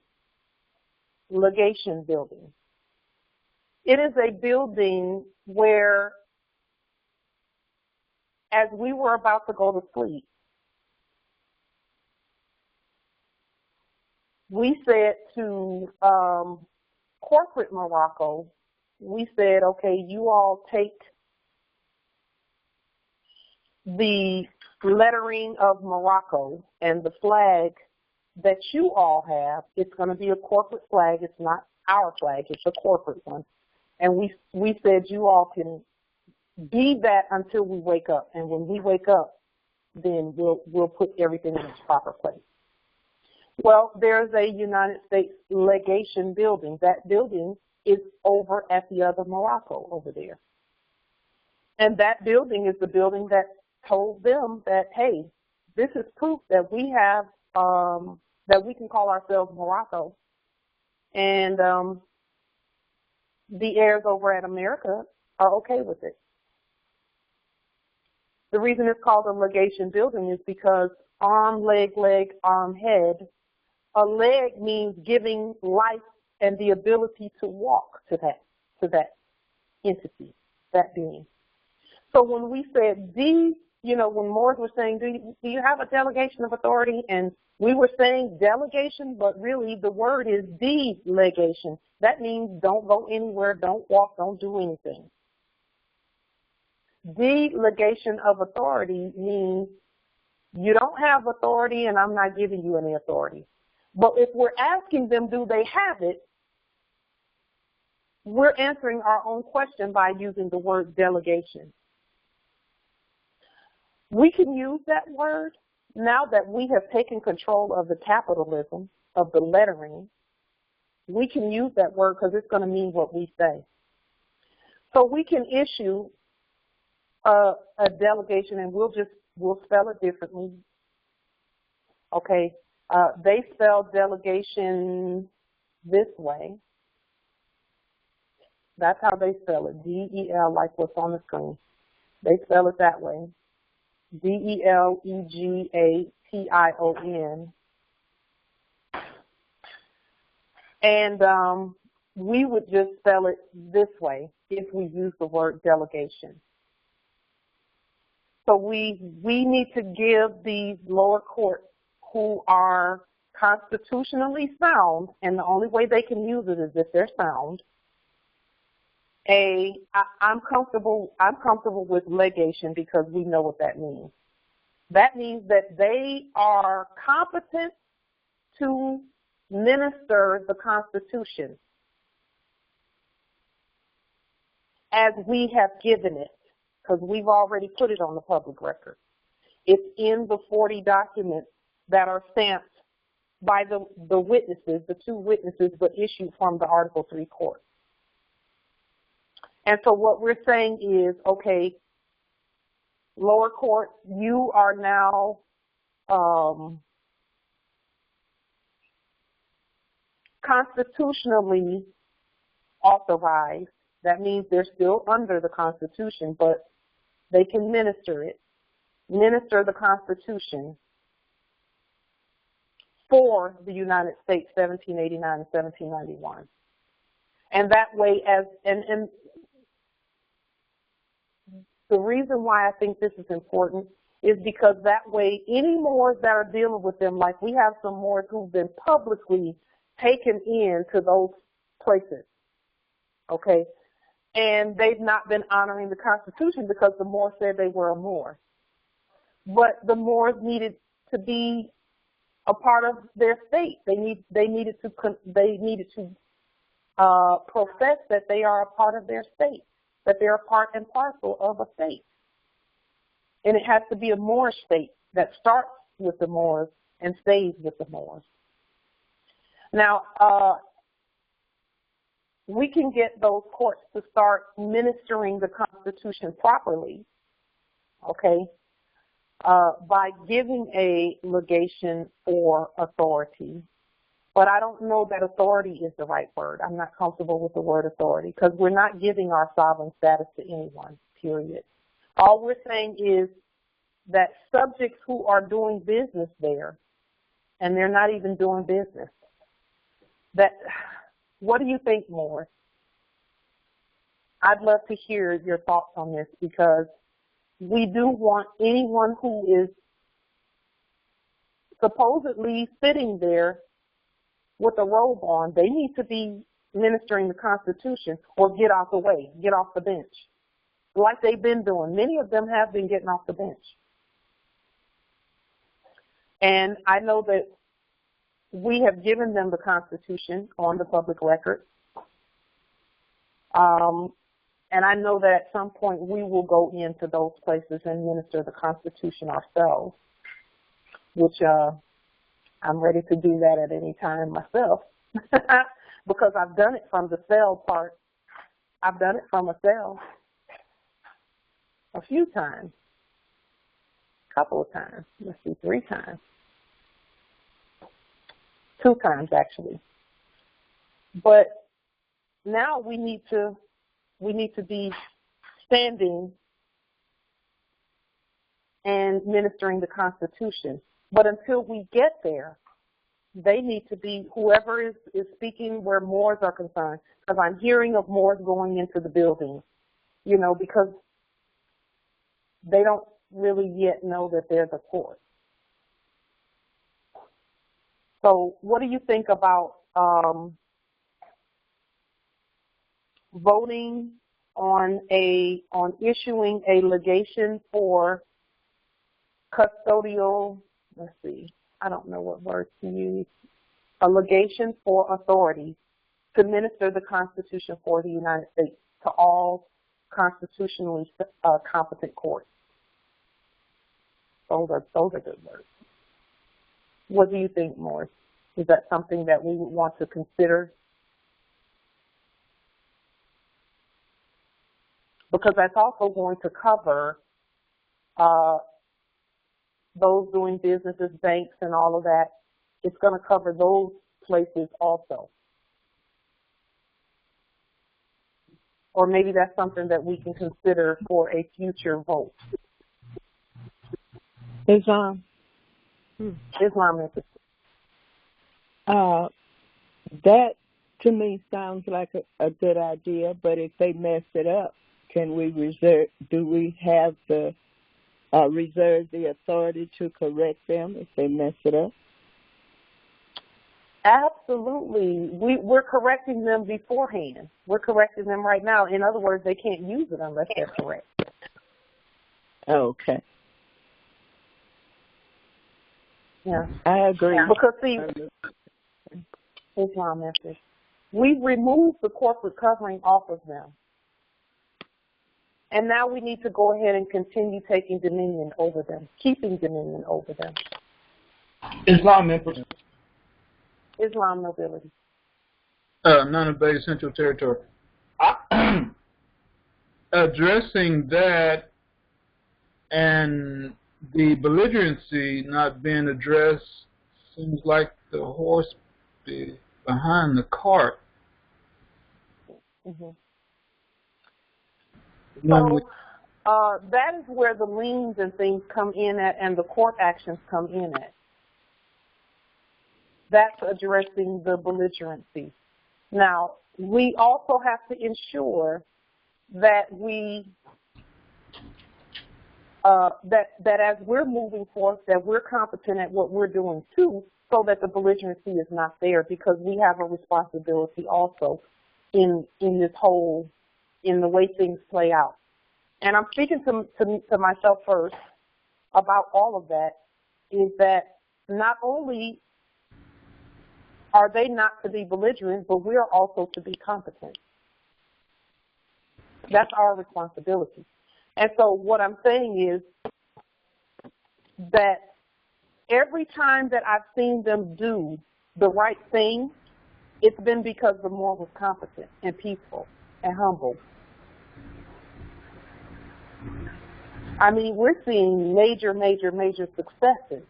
it is a building where, as we were about to go to sleep, we said to corporate Morocco, we said, okay, you all take the lettering of Morocco and the flag that you all have. It's going to be a corporate flag. It's not our flag. It's a corporate one. And we said you all can be that until we wake up. And when we wake up, then we'll put everything in its proper place. Well, there's a United States Legation Building. That building is over at the other Morocco over there. And that building is the building that told them that, hey, this is proof that we have, that we can call ourselves Morocco. And the heirs over at America are okay with it. The reason it's called a legation building is because arm, leg, arm, head. A leg means giving life and the ability to walk to that entity, that being. So when we said the you know, when Moors were saying, do you have a delegation of authority? And we were saying delegation, but really the word is delegation. That means don't go anywhere, don't walk, don't do anything. Delegation of authority means you don't have authority and I'm not giving you any authority. But if we're asking them, do they have it, we're answering our own question by using the word delegation. We can use that word now that we have taken control of the capitalism, of the lettering. We can use that word because it's going to mean what we say. So we can issue a delegation, and we'll spell it differently. Okay, they spell delegation this way. That's how they spell it, D-E-L, like what's on the screen. They spell it that way, D-E-L-E-G-A-T-I-O-N. And we would just spell it this way if we use the word delegation. So we need to give these lower courts who are constitutionally sound, and the only way they can use it is if they're sound, I'm comfortable with legation because we know what that means. That means that they are competent to minister the Constitution as we have given it, because we've already put it on the public record. It's in the 40 documents that are stamped by the witnesses, the two witnesses, but issued from the Article 3 court. And so what we're saying is, okay, lower court, you are now constitutionally authorized. That means they're still under the Constitution, but they can minister the Constitution for the United States, 1789 and 1791. And that way, and the reason why I think this is important is because that way any Moors that are dealing with them, like we have some Moors who've been publicly taken in to those places, okay, and they've not been honoring the Constitution because the Moors said they were a Moor. But the Moors needed to be a part of their state. They needed to profess that they are a part of their state, that they're a part and parcel of a state. And it has to be a Moorish state that starts with the Moors and stays with the Moors. Now, we can get those courts to start ministering the Constitution properly, okay, by giving a legation for authority. But I don't know that authority is the right word. I'm not comfortable with the word authority because we're not giving our sovereign status to anyone, period. All we're saying is that subjects who are doing business there, and they're not even doing business, what do you think, Moore? I'd love to hear your thoughts on this because we do want anyone who is supposedly sitting there with a robe on, they need to be ministering the Constitution or get off the way, get off the bench, like they've been doing. Many of them have been getting off the bench. And I know that we have given them the Constitution on the public record. And I know that at some point we will go into those places and minister the Constitution ourselves, which I'm ready to do that at any time myself because I've done it from the cell part. I've done it from a cell a few times, a couple of times, let's see, 3 times. 2 times actually. But now we need to be standing and ministering the Constitution. But until we get there, they need to be, whoever is speaking where Moors are concerned, because I'm hearing of Moors going into the buildings, you know, because they don't really yet know that there's a court. So what do you think about voting on issuing a legation for custodial, let's see, I don't know what word to use, a legation for authority to minister the Constitution for the United States to all constitutionally competent courts? Those are good words. What do you think, Morris? Is that something that we would want to consider? Because that's also going to cover those doing businesses, banks, and all of that. It's going to cover those places also. Or maybe that's something that we can consider for a future vote.
Islam.
Islam.
That to me sounds like a good idea, but if they mess it up, can we do we have the reserve the authority to correct them if they mess it up?
Absolutely. We're correcting them beforehand. We're correcting them right now. In other words, they can't use it unless they're correct.
Okay.
Yeah.
I agree.
Yeah. Because, see, Islam message. We've removed the corporate covering off of them. And now we need to go ahead and continue taking dominion over them, keeping dominion over them.
Islam Empress.
Islam nobility.
None of Bay Central Territory. Addressing that and the belligerency not being addressed seems like the horse behind the cart.
Mm-hmm. So that is where the liens and things come in at, and the court actions come in at. That's addressing the belligerency. Now, we also have to ensure that we that as we're moving forth, that we're competent at what we're doing too, so that the belligerency is not there, because we have a responsibility also in this whole, in the way things play out. And I'm speaking to myself first about all of that, is that not only are they not to be belligerent, but we are also to be competent. That's our responsibility. And so what I'm saying is that every time that I've seen them do the right thing, it's been because the more was competent and peaceful and humble. I mean, we're seeing major, major, major successes.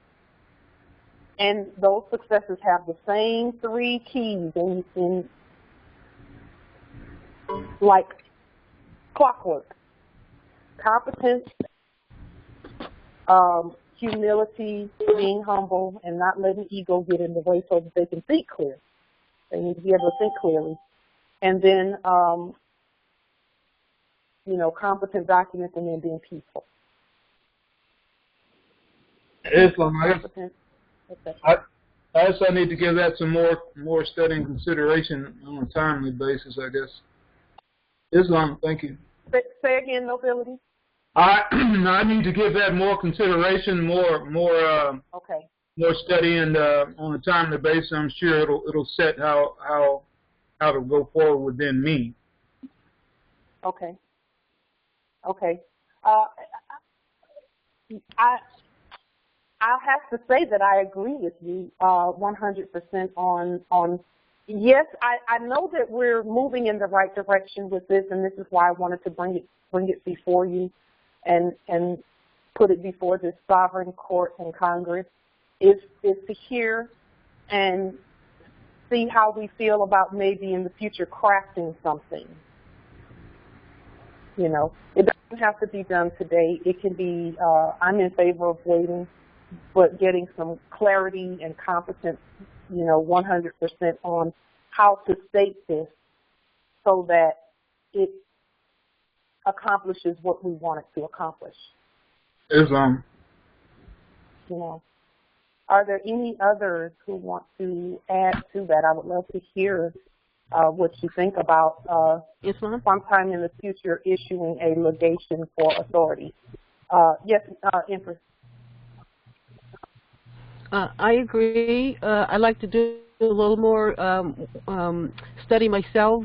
And those successes have the same 3 keys in like clockwork: competence, humility, being humble, and not letting ego get in the way so that they can think clear. They need to be able to think clearly. And then, competent documents, and then being peaceful.
Islam, I guess I need to give that some more study and consideration on a timely basis, I guess. Islam, thank you.
Say again, nobility.
I need to give that more consideration, more study, and on a timely basis. I'm sure it'll set how to go forward within me.
Okay. I'll have to say that I agree with you 100% on yes, I know that we're moving in the right direction with this, and this is why I wanted to bring it before you and put it before this sovereign court and Congress, is to hear and see how we feel about maybe in the future crafting something. It doesn't have to be done today. It can be, I'm in favor of waiting, but getting some clarity and competence, 100% on how to state this so that it accomplishes what we want it to accomplish.
Islam.
You know, are there any others who want to add to that? I would love to hear what you think about
Islam?
sometime in the future issuing a legation for authority. Yes, Empress.
I agree. I'd like to do a little more study myself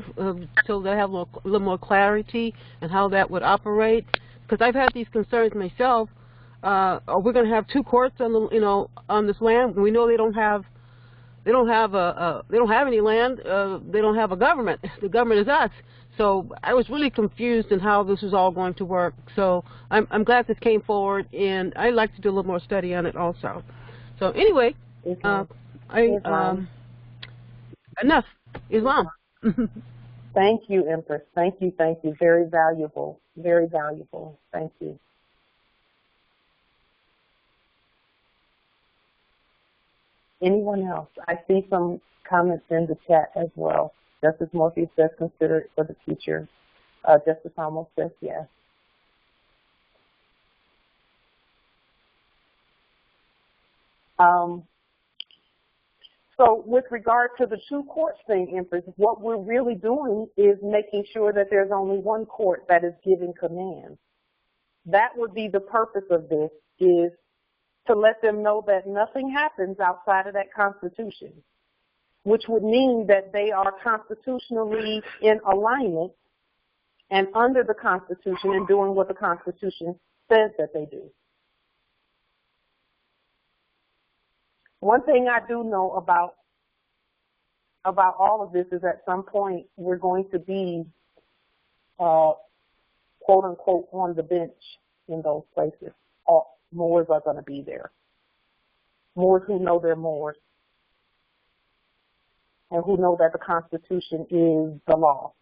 so that I have a little more clarity on how that would operate. Because I've had these concerns myself. Are we going to have two courts on the on this land? We know they don't have any land. They don't have a government. The government is us. So I was really confused in how this was all going to work. So I'm glad this came forward, and I'd like to do a little more study on it also. So anyway,
Islam.
Enough. Islam.
Thank you, Empress. Thank you, thank you. Very valuable. Very valuable. Thank you. Anyone else? I see some comments in the chat as well. Justice Morpheus says consider it for the future. Justice Almost says yes. So with regard to the two courts thing, Empress, what we're really doing is making sure that there's only one court that is giving commands. That would be the purpose of this, is to let them know that nothing happens outside of that Constitution, which would mean that they are constitutionally in alignment and under the Constitution and doing what the Constitution says that they do. One thing I do know about all of this is at some point we're going to be, quote unquote, on the bench in those places. Moors are going to be there. Moors who know their Moors and who know that the Constitution is the law.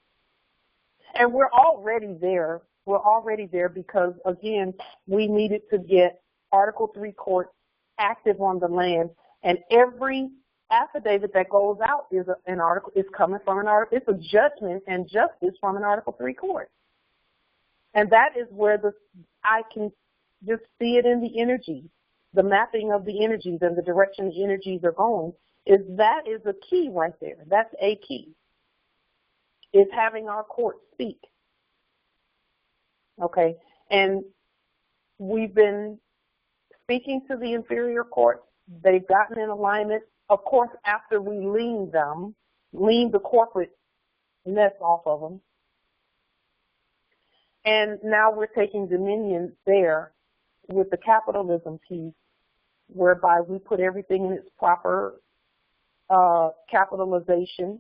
And we're already there. We're already there because, again, we needed to get Article 3 courts active on the land. And every affidavit that goes out is an article, is coming from an article. It's a judgment and justice from an Article 3 court. And that is where I can just see it in the energy, the mapping of the energies and the direction the energies are going. That is a key right there. That's a key. Is having our court speak. Okay, and we've been speaking to the inferior courts. They've gotten in alignment, of course, after we lean the corporate-ness off of them. And now we're taking dominion there with the capitalism piece, whereby we put everything in its proper capitalization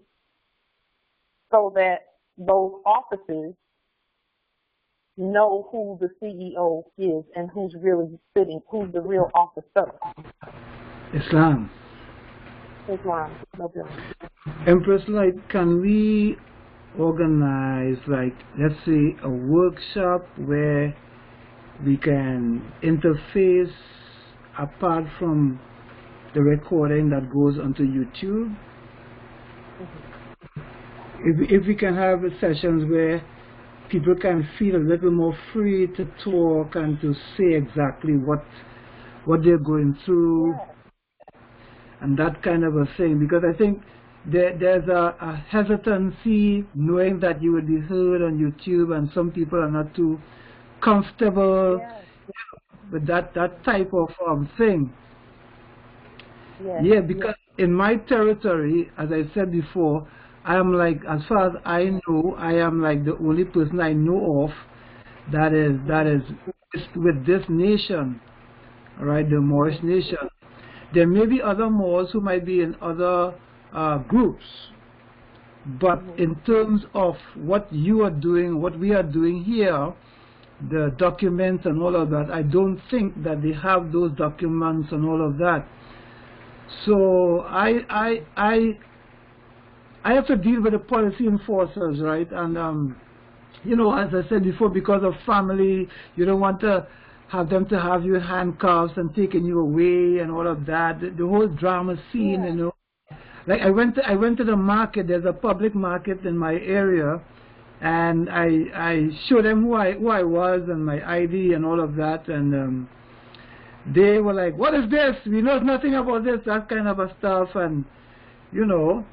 so that those offices know who the CEO is and who's really sitting, who's the real officer.
Islam.
No problem.
Empress, can we organize, let's say, a workshop where we can interface apart from the recording that goes onto YouTube? If we can have sessions where people can feel a little more free to talk and to say exactly what they're going through.
Yeah.
And that kind of a thing, because I think there's a hesitancy knowing that you will be heard on YouTube, and some people are not too comfortable with that type of thing. Yeah, because in my territory, as I said before, I am as far as I know, I am the only person I know of that is with this nation, right, the Moorish nation. There may be other Moors who might be in other groups, but in terms of what you are doing, what we are doing here, the documents and all of that, I don't think that they have those documents and all of that. So I have to deal with the policy enforcers, right? And as I said before, because of family, you don't want to have them to have you handcuffs and taking you away and all of that. The whole drama scene, Like I went to the market. There's a public market in my area, and I showed them who I was and my ID and all of that, and they were like, "What is this? We know nothing about this," that kind of a stuff, and you know.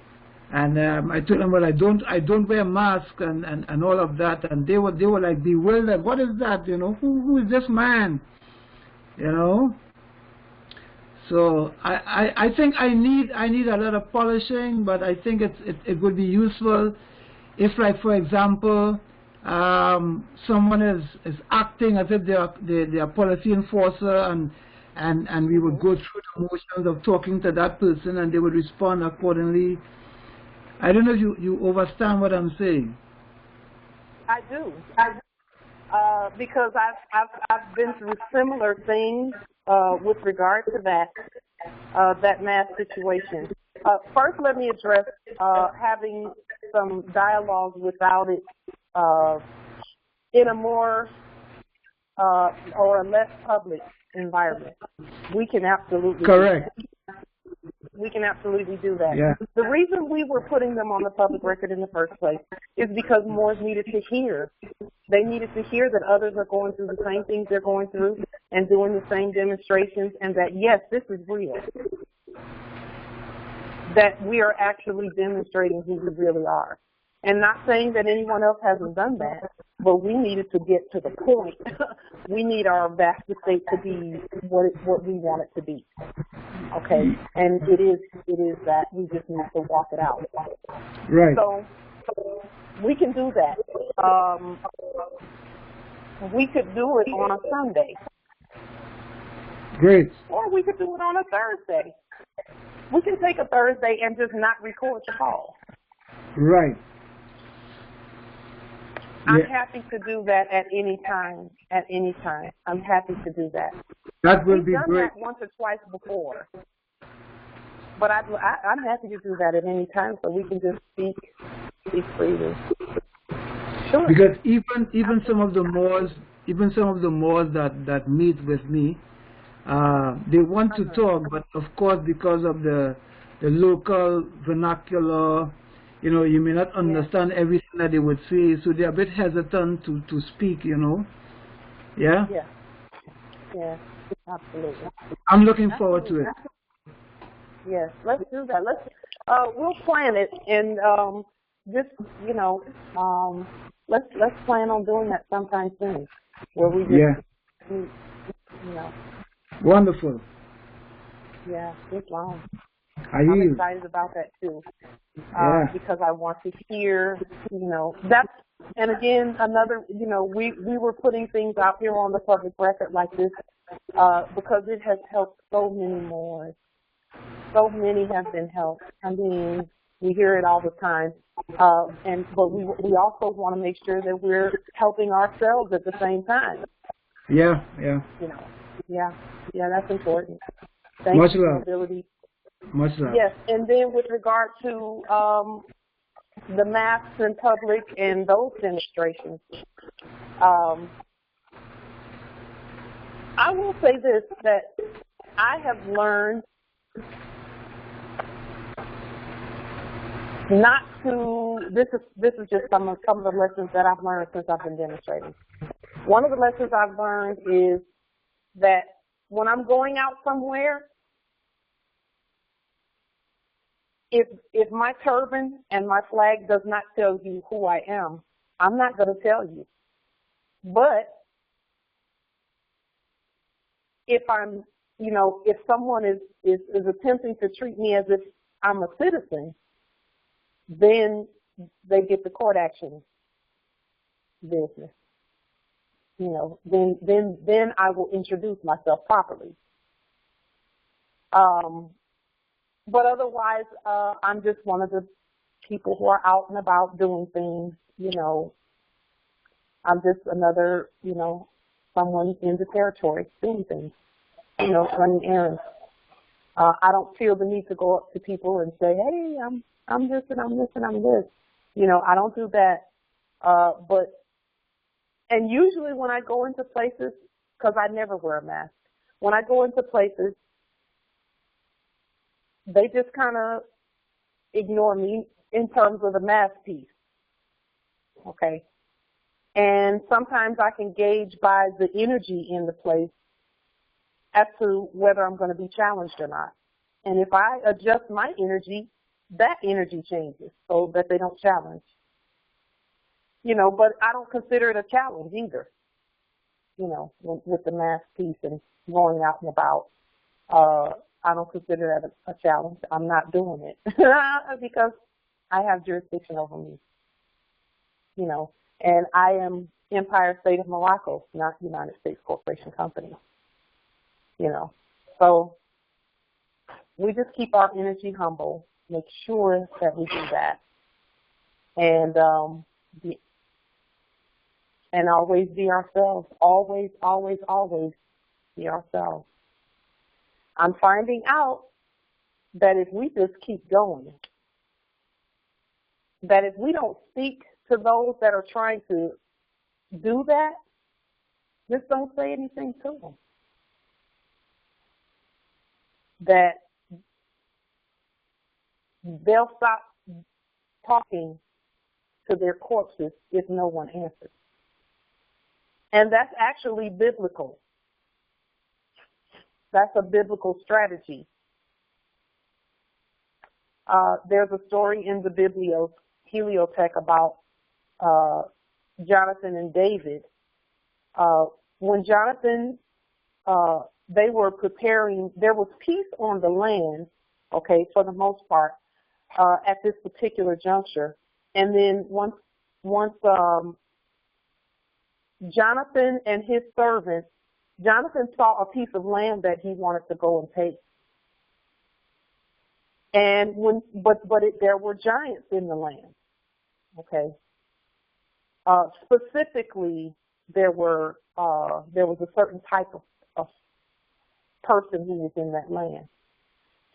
And I told them, well, I don't wear a mask and all of that, and they were like bewildered. What is that? You know, who is this man? You know. So I think I need a lot of polishing, but I think it would be useful if, like, for example, someone is acting as if they are a policy enforcer, and we would go through the motions of talking to that person, and they would respond accordingly. I don't know if you understand what I'm saying.
I do. Because I've been through similar things with regard to that mass situation. First, let me address having some dialogue without it in a more or a less public environment. We can absolutely
correct.
We can absolutely do that.
Yeah.
The reason we were putting them on the public record in the first place is because Moors needed to hear. They needed to hear that others are going through the same things they're going through and doing the same demonstrations, and that, yes, this is real. That we are actually demonstrating who we really are. And not saying that anyone else hasn't done that, but we needed to get to the point. We need our basket state to be what we want it to be. Okay, and it is that we just need to walk it out.
Right.
So we can do that. We could do it on a Sunday.
Great.
Or we could do it on a Thursday. We can take a Thursday and just not record the call.
Right.
I'm happy to do that at any time. At any time, I'm happy to do that.
That will be great.
We've done that once or twice before, but I'm happy to do that at any time, so we can just speak freely. Sure.
Because even some of the Moors, that meet with me, they want to talk, but of course because of the local vernacular, you know, you may not understand everything that they would say, so they're a bit hesitant to speak, you know. Yeah?
Yeah. Yeah, absolutely.
I'm looking forward to it.
Yes, let's do that. We'll plan it, and just, you know, let's plan on doing that sometime soon, where we just, you know.
Wonderful.
Yeah, it's long.
I'm
excited about that too, because I want to hear, you know, that's, and again, another, you know, we were putting things out here on the public record like this because it has helped so many more. So many have been helped. I mean, we hear it all the time, but we also want to make sure that we're helping ourselves at the same time.
Yeah.
You know, yeah, that's important. Thank
Much
you,
love.
Ability.
Much love.
Yes, and then with regard to the masks in public and those demonstrations, I will say this, that I have learned not to, this is just some of the lessons that I've learned since I've been demonstrating. One of the lessons I've learned is that when I'm going out somewhere, if my turban and my flag does not tell you who I am, I'm not going to tell you. But if I'm, you know, if someone is attempting to treat me as if I'm a citizen, then they get the court action business. You know, then I will introduce myself properly. But otherwise, I'm just one of the people who are out and about doing things, you know. I'm just another, you know, someone in the territory doing things, you know, running errands. I don't feel the need to go up to people and say, hey, I'm this and I'm this and I'm this. You know, I don't do that. And usually when I go into places, because I never wear a mask, when I go into places, they just kind of ignore me in terms of the mask piece. okay? And sometimes I can gauge by the energy in the place as to whether I'm going to be challenged or not. And if I adjust my energy, that energy changes so that they don't challenge. You know, but I don't consider it a challenge either, you know, with the mask piece and going out and about. I don't consider that a challenge. I'm not doing it because I have jurisdiction over me, you know, and I am Empire State of Morocco, not United States Corporation Company, you know. So we just keep our energy humble, make sure that we do that, and always be ourselves, always, always, always be ourselves. I'm finding out that if we just keep going, that if we don't speak to those that are trying to do that, just don't say anything to them, that they'll stop talking to their corpses if no one answers. And that's actually biblical. That's a biblical strategy. There's a story in the Heliothek about Jonathan and David. When Jonathan, they were preparing, there was peace on the land, okay, for the most part, at this particular juncture. And then once Jonathan and his servants, Jonathan saw a piece of land that he wanted to go and take. And there were giants in the land, okay. Specifically, there was a certain type of person who was in that land.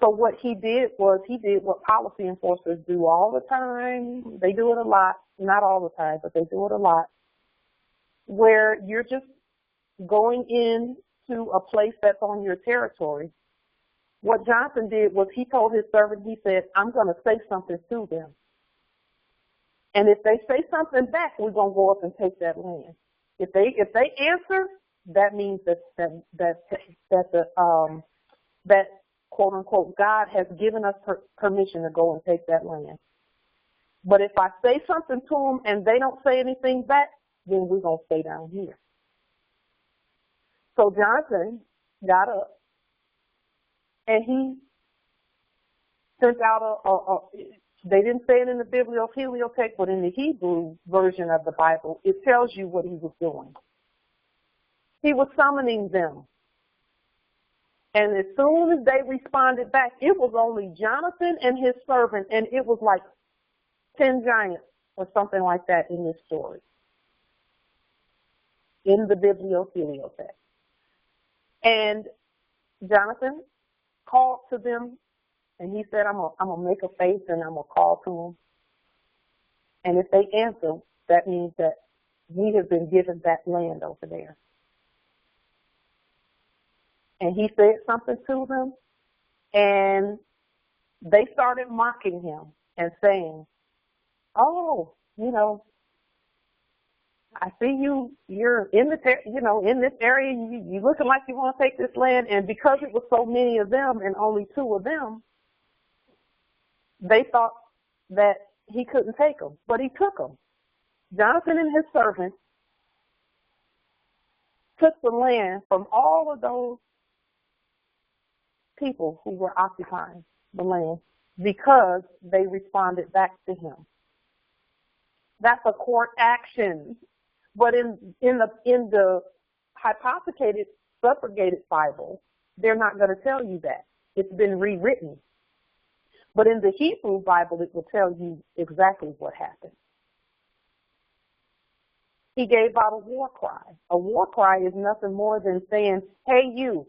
So what he did was he did what policy enforcers do all the time. They do it a lot, not all the time, but they do it a lot, where you're just going into a place that's on your territory. What Jonathan did was he told his servant, he said, I'm going to say something to them. And if they say something back, we're going to go up and take that land. If they answer, that means that quote unquote God has given us permission to go and take that land. But if I say something to them and they don't say anything back, then we're going to stay down here. So Jonathan got up and he sent out they didn't say it in the Heliothek, but in the Hebrew version of the Bible, it tells you what he was doing. He was summoning them. And as soon as they responded back, it was only Jonathan and his servant, and it was like 10 giants or something like that in this story, in the Heliothek. And Jonathan called to them, and he said, I'm going to make a face and I'm going to call to them. And if they answer, that means that we have been given that land over there. And he said something to them, and they started mocking him and saying, oh, you know, I see you're in in this area, you looking like you want to take this land. And because it was so many of them and only 2 of them, they thought that he couldn't take them, but he took them. Jonathan and his servants took the land from all of those people who were occupying the land because they responded back to him. That's a court action. But in the hypothecated, subrogated Bible, they're not going to tell you that. It's been rewritten. But in the Hebrew Bible, it will tell you exactly what happened. He gave out a war cry. A war cry is nothing more than saying, hey, you,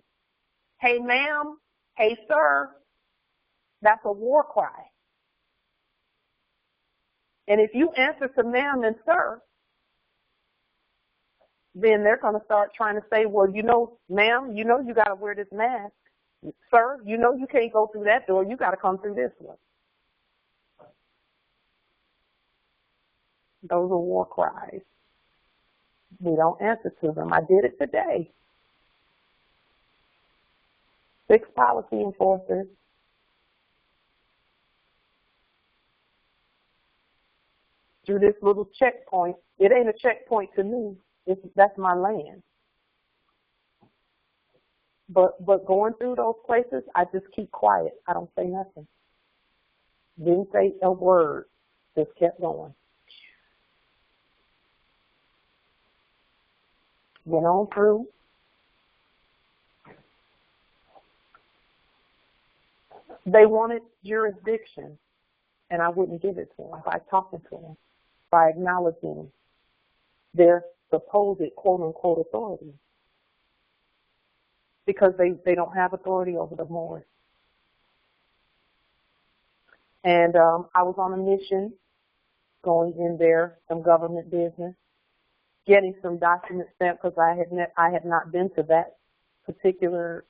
hey, ma'am, hey, sir. That's a war cry. And if you answer to ma'am and sir, then they're going to start trying to say, well, you know, ma'am, you know you got to wear this mask. Sir, you know you can't go through that door. You got to come through this one. Those are war cries. We don't answer to them. I did it today. 6 policy enforcers. Through this little checkpoint. It ain't a checkpoint to me. That's my land. But going through those places, I just keep quiet. I don't say nothing. Didn't say a word. Just kept going. Went on through. They wanted jurisdiction, and I wouldn't give it to them by talking to them, by acknowledging their supposed quote-unquote authority, because they don't have authority over the Moors. And I was on a mission, going in there, some government business, getting some documents stamped because I had not been to that particular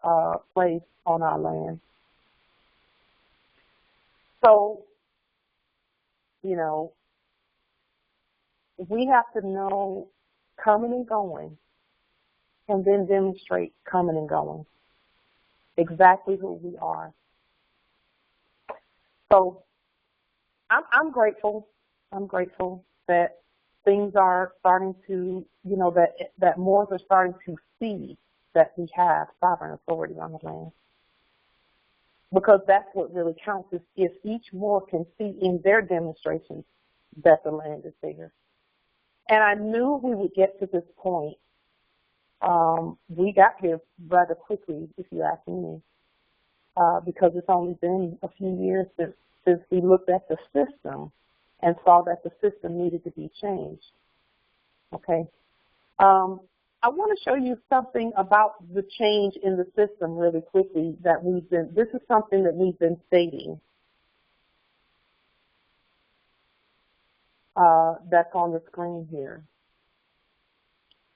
place on our land. So, you know, we have to know coming and going, and then demonstrate coming and going, exactly who we are. So I'm grateful. I'm grateful that things are starting to, you know, that Moors are starting to see that we have sovereign authority on the land. Because that's what really counts, is if each Moor can see in their demonstrations that the land is bigger. And I knew we would get to this point. We got here rather quickly, if you ask me, because it's only been a few years since we looked at the system and saw that the system needed to be changed. Okay. I want to show you something about the change in the system really quickly that this is something that we've been stating. That's on the screen here.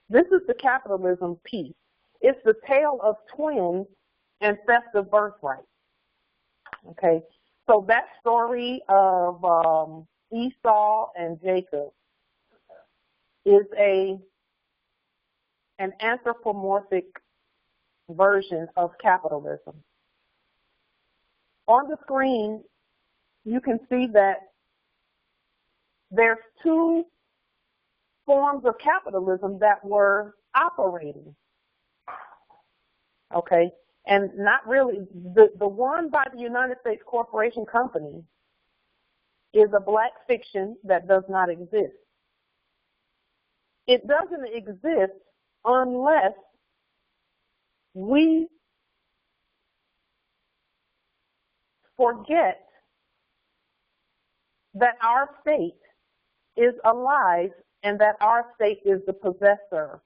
This is the capitalism piece. It's the tale of twins and theft of birthright. Okay, so that story of Esau and Jacob is an anthropomorphic version of capitalism. On the screen, you can see that there's 2 forms of capitalism that were operating. Okay, and not really, the one by the United States Corporation Company is a black fiction that does not exist. It doesn't exist unless we forget that our state is alive and that our state is the possessor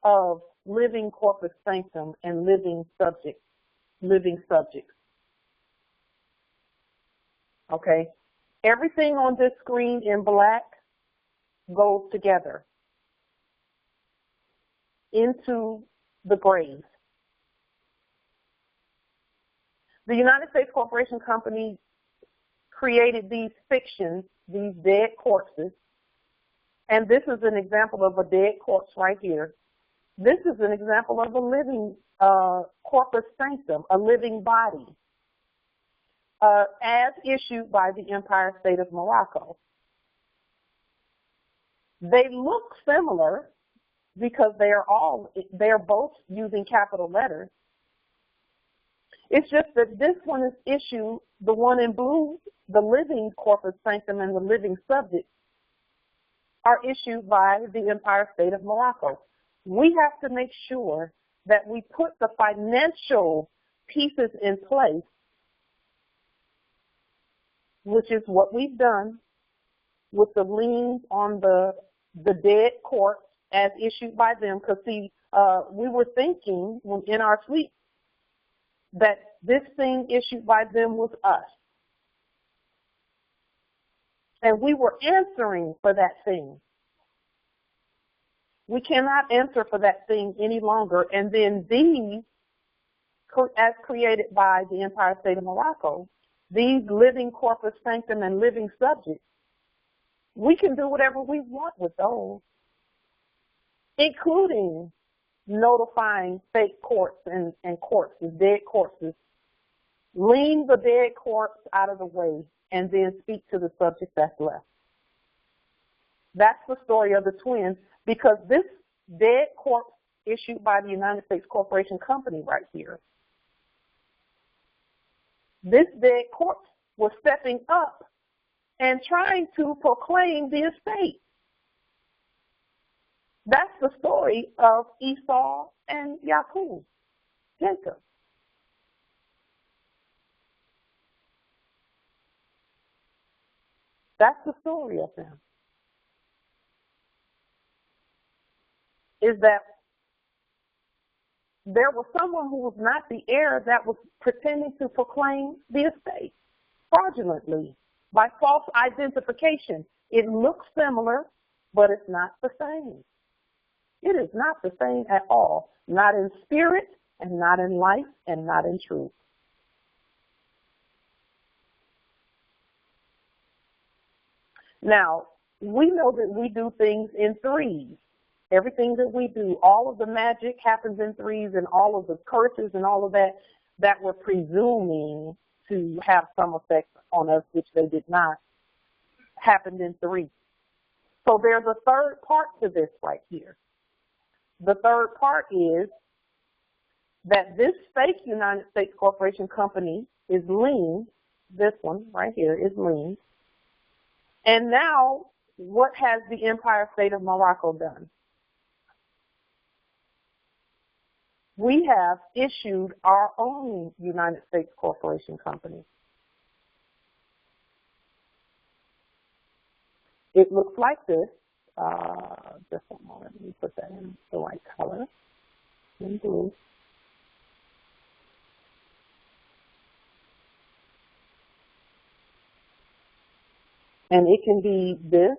of living corpus sanctum and living subjects. Okay? Everything on this screen in black goes together into the grave. The United States Corporation Company created these fictions, these dead corpses, and this is an example of a dead corpse right here. This is an example of a living corpus sanctum, a living body, as issued by the Empire State of Morocco. They look similar because they are both using capital letters. It's just that this one is issued, the one in blue, the living corpus sanctum and the living subject, are issued by the Empire State of Morocco. We have to make sure that we put the financial pieces in place, which is what we've done with the liens on the dead corpse as issued by them. Because, see, we were thinking in our sleep that this thing issued by them was us. And we were answering for that thing. We cannot answer for that thing any longer. And then these, as created by the Empire State of Morocco, these living corpus sanctum and living subjects We can do whatever we want with those, including notifying fake courts and corpses, dead corpses. Lean the dead corpse out of the way and then speak to the subject that's left. That's the story of the twins, because this dead corpse issued by the United States Corporation Company right here, this dead corpse was stepping up and trying to proclaim the estate. That's the story of Esau and Jacob, Jacob. That's the story of them. Is that there was someone who was not the heir that was pretending to proclaim the estate fraudulently by false identification. It looks similar, but it's not the same. It is not the same at all, not in spirit and not in life and not in truth. Now, we know that we do things in threes. Everything that we do, all of the magic happens in threes, and all of the curses and all of that we're presuming to have some effect on us, which they did not, happened in threes. So there's a third part to this right here. The third part is that this fake United States Corporation Company is lean. This one right here is lean. And now, what has the Empire State of Morocco done? We have issued our own United States Corporation Company. It looks like this. Just one moment. Let me put that in the right color. In blue. And it can be this,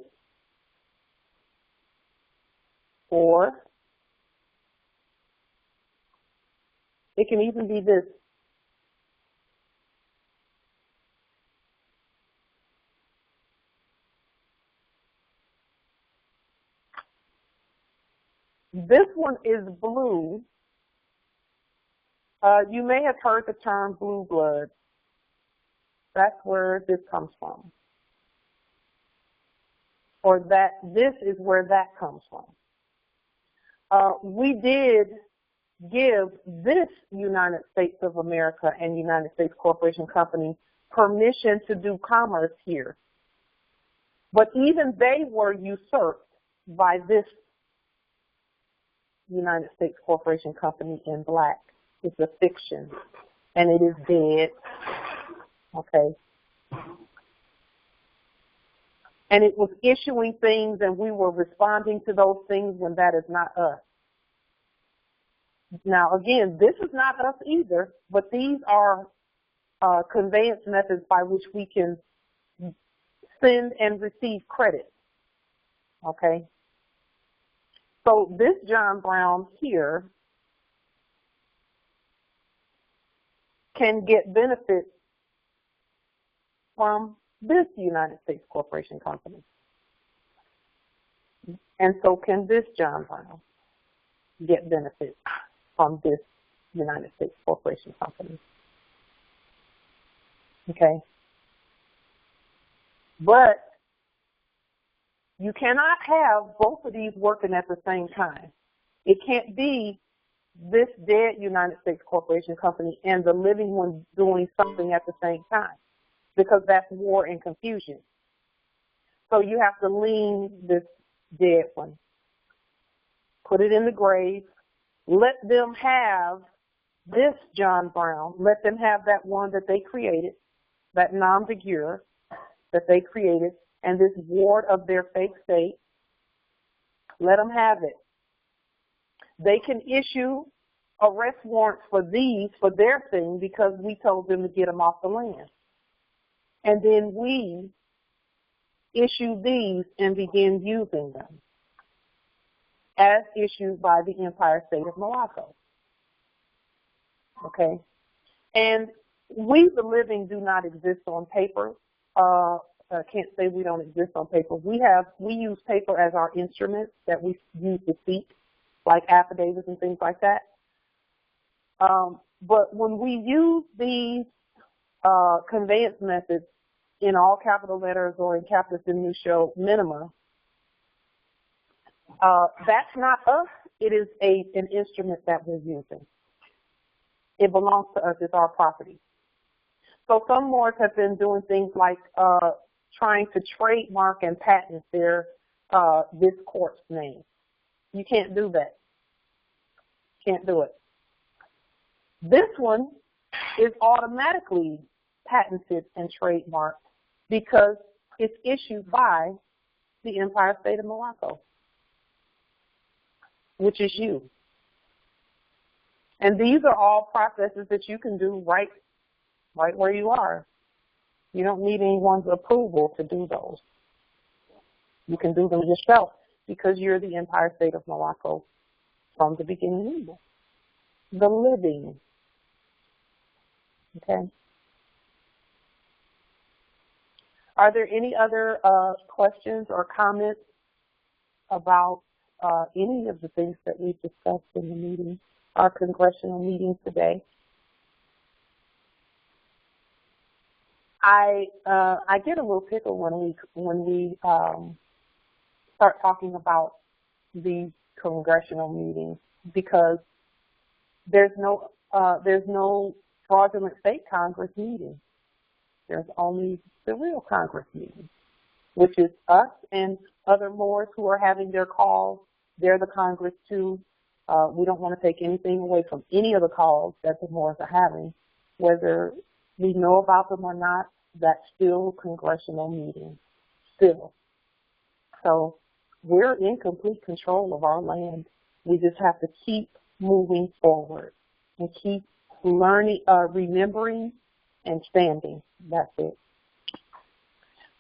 or it can even be this. This one is blue. You may have heard the term blue blood. That's where this comes from. Or that this is where that comes from. We did give this United States of America and United States Corporation Company permission to do commerce here. But even they were usurped by this United States Corporation Company in black. It's a fiction, and it is dead. Okay. And it was issuing things, and we were responding to those things when that is not us. Now, again, this is not us either, but these are conveyance methods by which we can send and receive credit. Okay? So this John Brown here can get benefits from this United States Corporation Company. And so can this John Brown get benefits from this United States Corporation Company. Okay? But you cannot have both of these working at the same time. It can't be this dead United States Corporation Company and the living one doing something at the same time, because that's war and confusion. So you have to lean this dead one, put it in the grave, let them have this John Brown, let them have that one that they created, that nom de jure that they created, and this ward of their fake state, let them have it. They can issue arrest warrants for these, for their thing, because we told them to get them off the land. And then we issue these and begin using them as issued by the Empire State of Morocco. Okay? And we, the living, do not exist on paper. can't say we don't exist on paper. We use paper as our instrument that we use to seek, like affidavits and things like that. But when we use these conveyance methods in all capital letters or in capitis minutiae minima, that's not us. It is an instrument that we're using. It belongs to us. It's our property. So some Moors have been doing things like trying to trademark and patent this court's name. You can't do that. Can't do it. This one is automatically patented and trademarked because it's issued by the Empire State of Morocco, which is you. And these are all processes that you can do right where you are. You don't need anyone's approval to do those. You can do them yourself because you're the Empire State of Morocco from the beginning, the living. Okay. Are there any other questions or comments about any of the things that we've discussed in the meeting, our congressional meeting today? I get a little tickle when we start talking about these congressional meetings because there's no fraudulent state Congress meeting. There's only the real Congress meeting, which is us and other Moors who are having their calls. They're the Congress too. We don't want to take anything away from any of the calls that the Moors are having, whether we know about them or not. That's still congressional meetings, still. So we're in complete control of our land. We just have to keep moving forward and keep learning, remembering, and standing. That's it.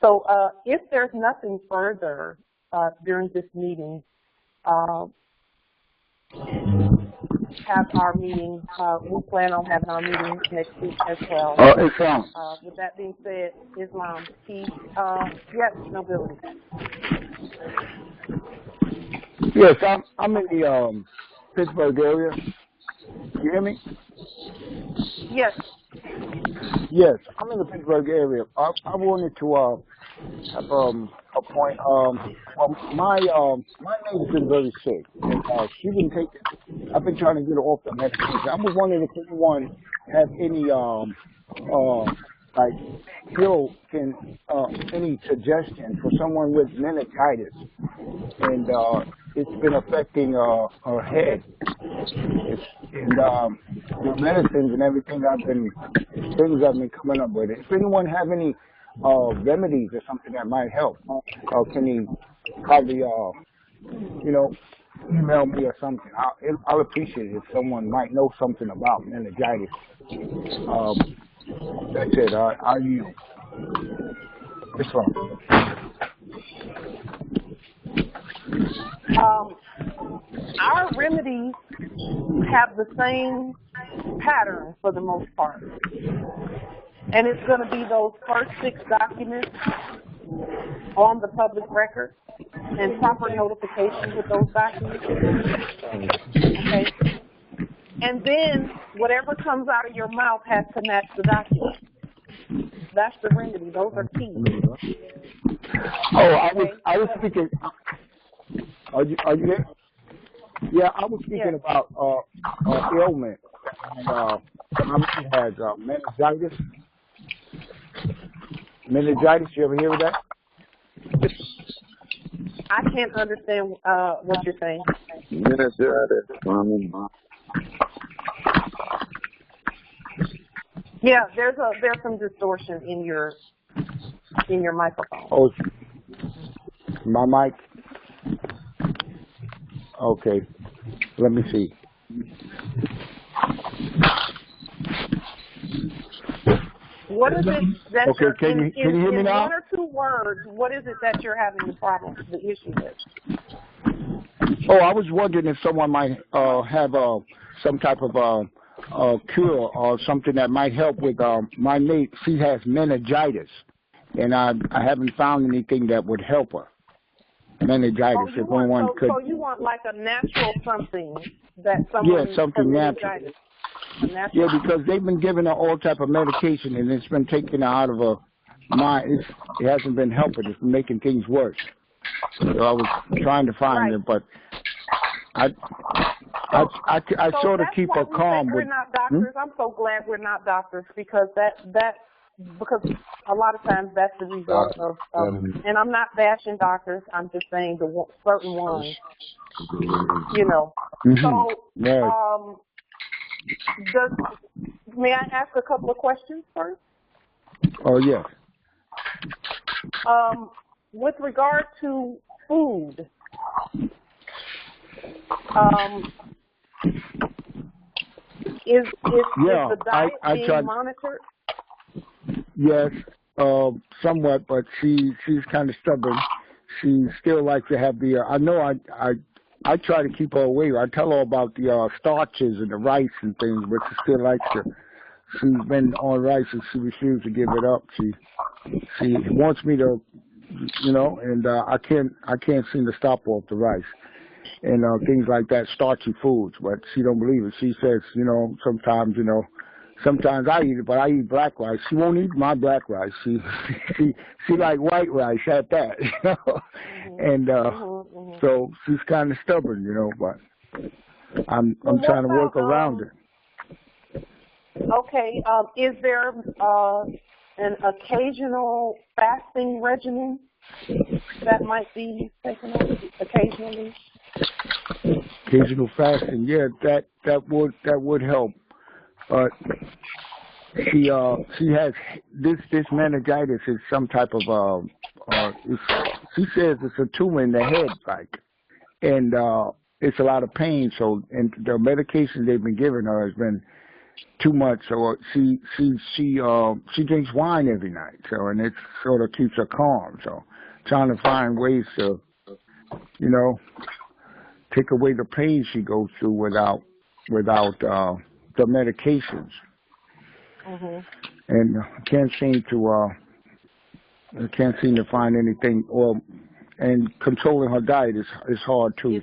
So if there's nothing further during this meeting, have our meeting. We plan on having our meeting next week as well.
Islam.
With that being said, Islam, peace. Yes, nobility.
Yes, I'm in the Pittsburgh area. You hear me?
Yes.
Yes, I'm in the Pittsburgh area. I wanted to have a point. Well, my neighbor's been very sick, and she's been taking. I've been trying to get her off the medication. I was wondering if anyone have any like pill any suggestion for someone with meningitis, and it's been affecting her head. And the medicines and everything I've been coming up with. If anyone have any remedies or something that might help, can you probably email me or something? I'll appreciate it if someone might know something about meningitis. That's it. I'll yield. This one.
Our remedies have the same pattern for the most part. And it's going to be those first 6 documents on the public record and proper notification with those documents. Okay? And then whatever comes out of your mouth has to match the document. That's the remedy. Those are keys.
Oh, I was speaking. Are you there? Yeah, I was speaking about ailment. Somebody has meningitis. Meningitis, you ever hear of that?
I can't understand what you're saying. Yeah, there's some distortion in your microphone.
Oh, my mic. Okay, let me see.
What is it that
can you hear me now?
In 1 or 2 words, what is it that you're having the problem, the issue with?
Oh, I was wondering if someone might have some type of cure or something that might help with my mate. She has meningitis, and I haven't found anything that would help her. Meningitis,
so you want like a natural something that someone
something natural. Yeah, because they've been giving her all type of medication, and it's been taking her out of her mind. It hasn't been helping. It's been making things worse. So I was trying to find it, but I sort of keep her calm.
We're not doctors. I'm so glad we're not doctors, because because a lot of times that's the result of and I'm not bashing doctors. I'm just saying the certain ones, you know. So, may I ask a couple of questions first?
Oh, yes.
With regard to food, is the diet being monitored?
Yes, somewhat, but she's kind of stubborn. She still likes to have the. I try to keep her away. I tell her about the starches and the rice and things, but she still likes to. She's been on rice and she refused to give it up. She wants me to, you know, and I can't seem to stop off the rice and things like that, starchy foods. But she don't believe it. She says, you know, sometimes I eat it, but I eat black rice. She won't eat my black rice. She like white rice at that, you know. And so she's kind of stubborn, you know. But I'm trying to work around it.
Okay. Is there an occasional fasting regimen that might be taken on occasionally?
Occasional fasting, yeah, that would help. But she has this meningitis is some type of she says it's a tumor in the head, like, and it's a lot of pain. So, and the medication they've been giving her has been too much. So she drinks wine every night. So, and it sort of keeps her calm. So, trying to find ways to, you know, take away the pain she goes through without the medications. And can't seem to find anything. And controlling her diet is hard too.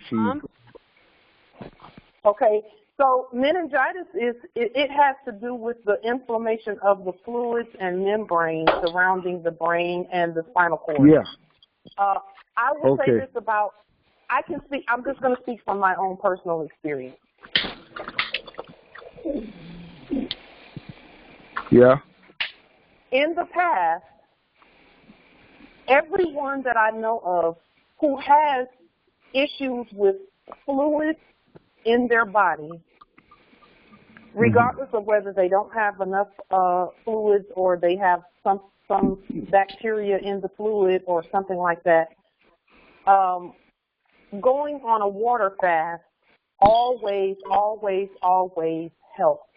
Okay, so meningitis it has to do with the inflammation of the fluids and membranes surrounding the brain and the spinal cord.
Yeah.
I will say this about. I'm just going to speak from my own personal experience.
Yeah.
In the past, everyone that I know of who has issues with fluids in their body, regardless of whether they don't have enough fluids or they have some bacteria in the fluid or something like that, going on a water fast always helps.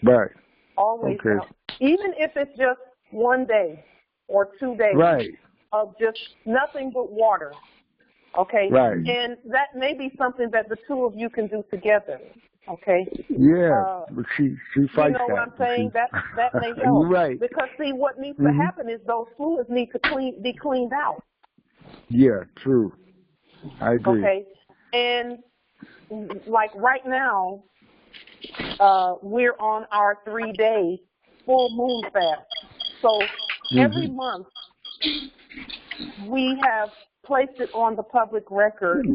Right.
Always helps. Even if it's just 1 day or 2 days of just nothing but water. Okay?
Right.
And that may be something that the two of you can do together. Okay?
Yeah. But she fights that.
You know what I'm saying? That may help.
You're right.
Because, see, what needs to happen is those fluids need to be cleaned out.
Yeah, true. I agree.
Okay? And, like, right now, we're on our 3-day full moon fast. So every month we have placed it on the public record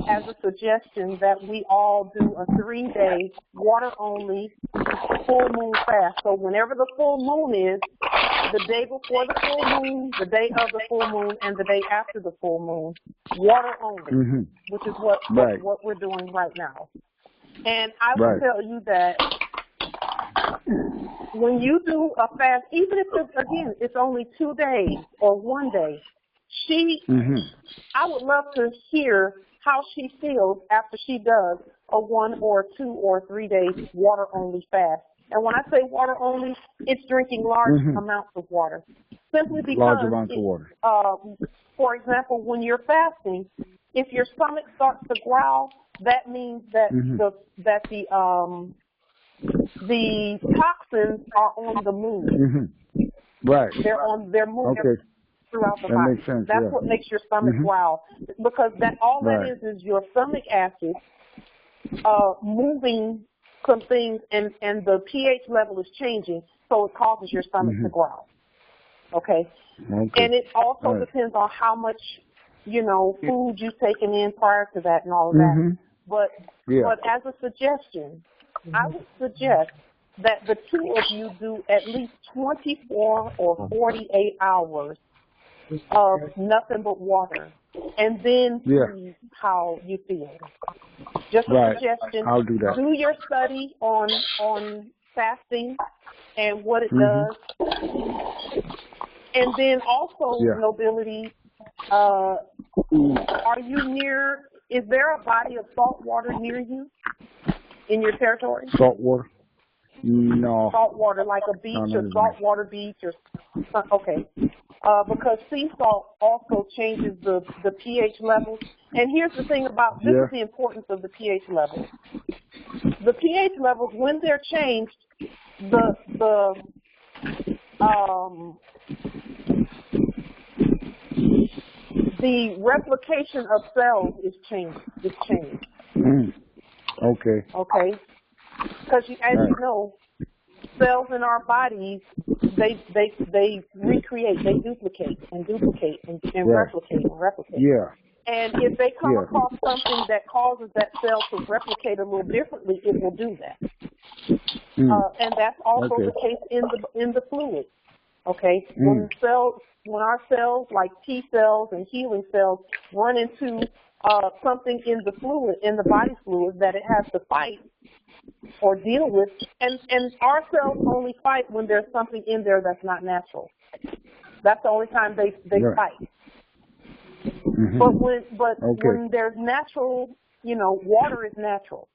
as a suggestion that we all do a 3-day water-only full moon fast. So whenever the full moon is, the day before the full moon, the day of the full moon, and the day after the full moon, water only, which is what we're doing right now. And I will tell you that when you do a fast, even if it's only 2 days or 1 day, I would love to hear how she feels after she does a 1 or 2 or 3 day water only fast. And when I say water only, it's drinking large amounts of water. Simply because,
large amounts of water.
For example, when you're fasting, if your stomach starts to growl, that means that the toxins are on the move.
Right.
They're moving throughout the
that
body.
Makes sense,
That's what makes your stomach growl, because that
Right.
is your stomach acid moving some things, and the pH level is changing, so it causes your stomach to growl. Okay? And it also depends on how much, food you've taken in prior to that and all of that. But as a suggestion, I would suggest that the two of you do at least 24 or 48 hours of nothing but water, and then see how you feel. Just a suggestion.
I'll do that.
Do your study on fasting and what it does. And then also, Nobility, are you near, is there a body of salt water near you in your territory?
Salt water? No.
Salt water, like a beach or saltwater beach or okay. Because sea salt also changes the pH levels. And here's the thing about, this is the importance of the pH levels. The pH levels, when they're changed, the replication of cells is changed.
Okay.
Okay. Because as you know, cells in our bodies, they recreate, they duplicate and replicate.
Yeah.
And if they come across something that causes that cell to replicate a little differently, it will do that. And that's also the case in the fluid. Okay. When our cells, like T cells and healing cells, run into something in the fluid, in the body fluid, that it has to fight or deal with, and our cells only fight when there's something in there that's not natural. That's the only time they fight. But when there's natural, water is natural.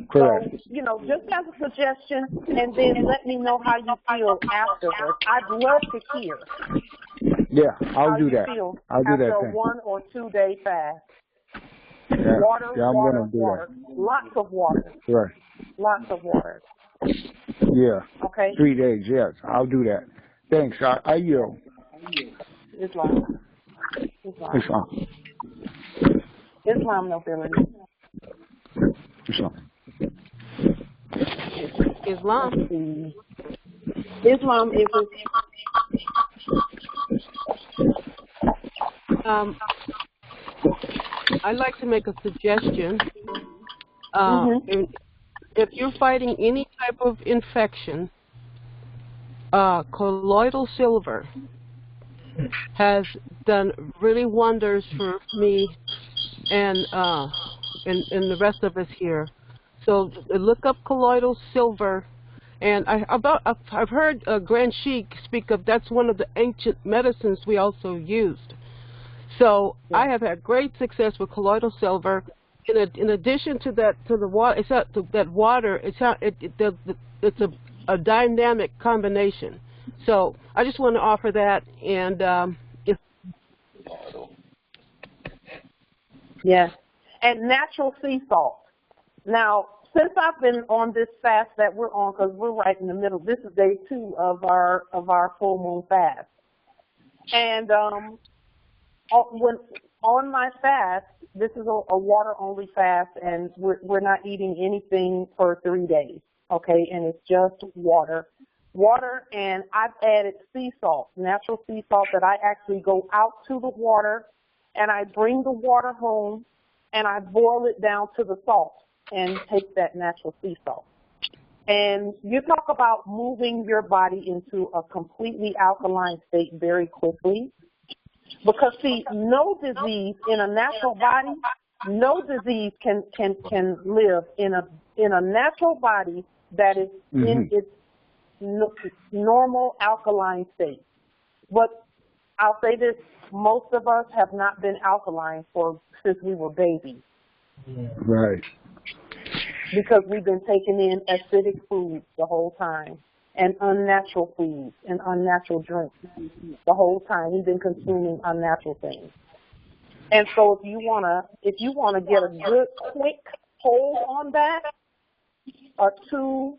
Correct.
So, just as a suggestion, and then let me know how you feel afterwards. I'd love to hear.
Yeah, I'll do that.
I'll do that. After a 1 or 2 day fast.
Yeah.
Water,
I'm
water,
gonna do
water.
That.
Lots of water.
Right.
Lots of water.
Yeah.
Okay.
3 days, yes. I'll do that. Thanks. I yield.
Islam. Islam, Nobility.
Islam.
Islam is
I'd like to make a suggestion. If you're fighting any type of infection, colloidal silver has done really wonders for me and the rest of us here. So look up colloidal silver, and I've heard Grand Sheik speak of, that's one of the ancient medicines we also used. So I have had great success with colloidal silver. In addition to that, to the water, it's a dynamic combination. So I just want to offer that, and
yes, and natural sea salt. Now, since I've been on this fast that we're on, because we're right in the middle, this is day 2 of our full moon fast, and when on my fast, this is a water-only fast, and we're not eating anything for 3 days, okay? And it's just water. And I've added sea salt, natural sea salt, that I actually go out to the water, and I bring the water home, and I boil it down to the salt and take that natural sea salt. And you talk about moving your body into a completely alkaline state very quickly. Because, see, no disease in a natural body, no disease can live in a natural body that is in its normal alkaline state. But I'll say this, most of us have not been alkaline since we were babies.
Right.
Because we've been taking in acidic foods the whole time, and unnatural foods and unnatural drinks the whole time. We've been consuming unnatural things. And so if you wanna get a good quick hold on that, a 2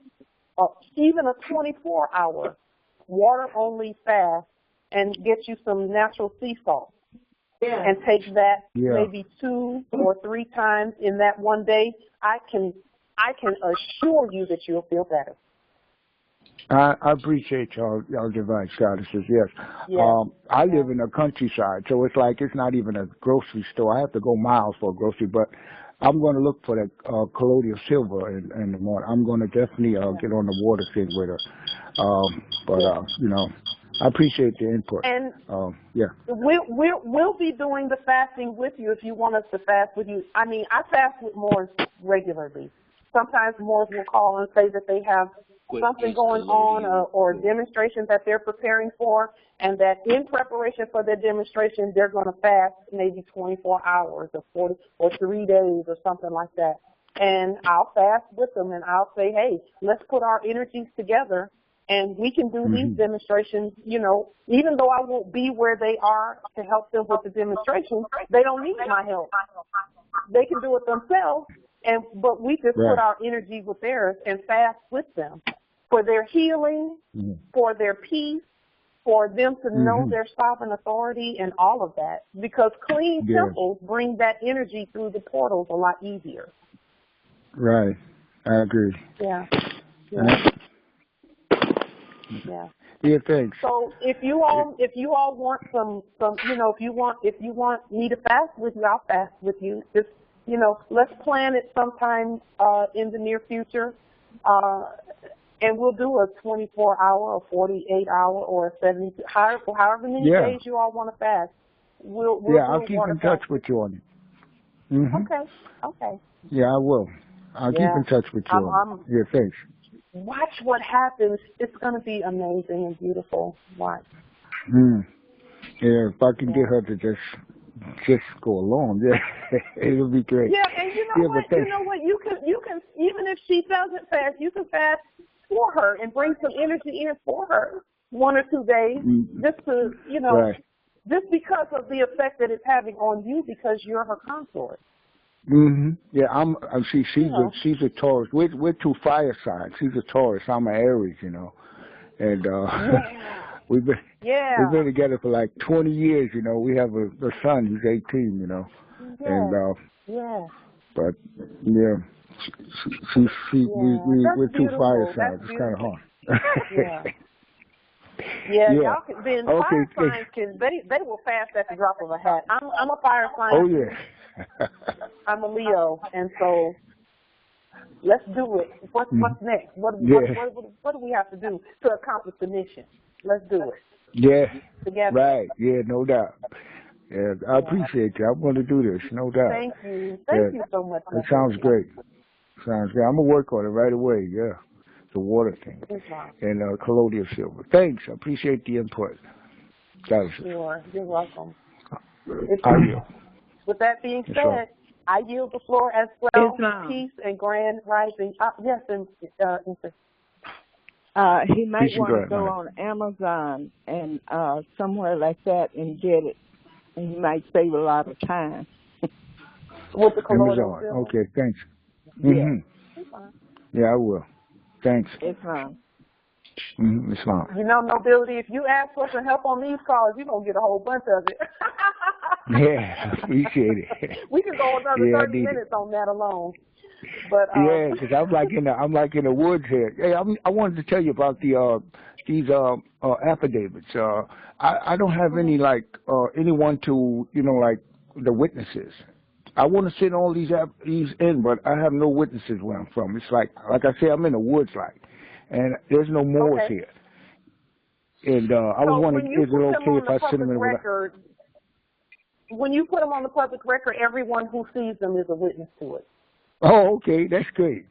even a 24-hour water-only fast and get you some natural sea salt. Yeah. And take that maybe 2 or 3 times in that one day, I can assure you that you'll feel better.
I appreciate y'all advice, goddesses. Yes. I live in the countryside, so it's like it's not even a grocery store. I have to go miles for a grocery, but I'm going to look for that colloidal silver in the morning. I'm going to definitely get on the water thing with her. You know, I appreciate the input.
And we'll be doing the fasting with you if you want us to fast with you. I mean, I fast with Moors regularly. Sometimes Moors will call and say that they have something going on or a demonstration that they're preparing for, and that in preparation for their demonstration, they're going to fast maybe 24 hours or 40 or 3 days or something like that. And I'll fast with them, and I'll say, hey, let's put our energies together, and we can do these demonstrations, you know, even though I won't be where they are to help them with the demonstration, they don't need my help. They can do it themselves, but we just put our energy with theirs and fast with them for their healing, for their peace, for them to know their sovereign authority and all of that. Because clean temples bring that energy through the portals a lot easier.
Right. I agree.
Yeah.
Yeah, thanks.
So if you all want some you know, if you want me to fast with you, I'll fast with you. Just, you know, let's plan it sometime in the near future. And we'll do a 24-hour, a 48-hour, or a 72, however many days you all want to fast. We'll
I'll keep in touch with you on it.
Okay.
Yeah, I will. I'll keep in touch with you on it. Yeah, thanks.
Watch what happens. It's going to be amazing and beautiful. Watch.
Yeah, if I can get her to just go along, it'll be great.
Yeah, and you know what? You know what? You can even if she doesn't fast, you can fast for her and bring some energy in for her 1 or 2 days, just to, you know, just because of the effect that it's having on you because you're her consort.
Yeah, she's a Taurus. We're 2 fire signs. She's a Taurus. I'm an Aries, you know, and we've been together for like 20 years. You know, we have a son. He's 18. You know, but we're 2 fire signs. It's kind of hard.
Y'all can. Then fire signs they will fast at the drop of a hat. I'm a fire sign.
Oh yeah.
I'm a Leo, and so let's do it. What's next? What do we have to do to accomplish the mission? Let's do it.
Yeah.
Together.
Right. Yeah. No doubt. Yeah. I appreciate you. I'm going to do this. No doubt.
Thank you. Thank you so much.
It sounds great. I'm going to work on it right away. Yeah. The water thing and colloidal silver. Thanks. I appreciate the input.
Sure. You're welcome. With that being said, I yield the floor as well. Peace and grand rising. Yes, and
he might want to go on Amazon and somewhere like that and get it, and he might save a lot of time.
With the colloidal silver.
Okay, thanks. Yeah, I will. Thanks.
It's fine.
It's fine.
You know, Nobility, if you ask for some help on these calls, you're going to get a whole bunch of it.
Yeah, appreciate it.
We can go another 30 minutes on that alone. But
because I'm like in the woods here. Hey, I wanted to tell you about these affidavits. I don't have any anyone to like the witnesses. I want to send all these in, but I have no witnesses where I'm from. It's like I say, I'm in the woods, and there's no Moors here. And I was wondering, is it okay if I send them in record?
When you put them on the public record, everyone who sees them is a witness to it.
Oh, okay, that's great.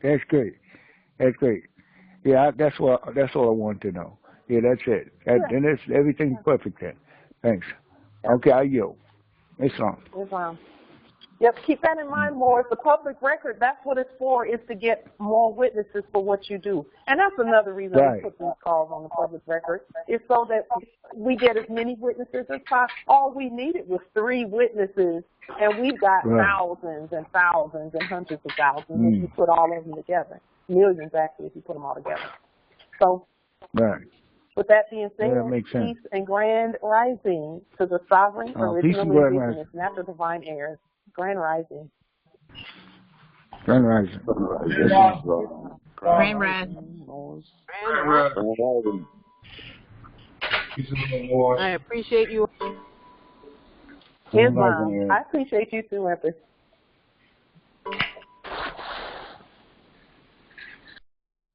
Yeah, that's all I wanted to know. Yeah, that's it. And that's everything's perfect then. Thanks. Okay, I yield. It's on.
Yep, keep that in mind more. It's the public record. That's what it's for, is to get more witnesses for what you do. And that's another reason we put these calls on the public record, is so that we get as many witnesses as possible. All we needed was 3 witnesses, and we've got thousands and thousands and hundreds of thousands if you put all of them together. Millions, actually, if you put them all together. So,
Right.
with that being said,
Yeah, that makes sense.
peace and grand rising to the sovereign,
Peace
original
and grand
indigenous,
rising.
natural divine heirs. Grand rising.
Grand rising.
Grand rising.
I appreciate you.
Islam. I appreciate you too, Empress.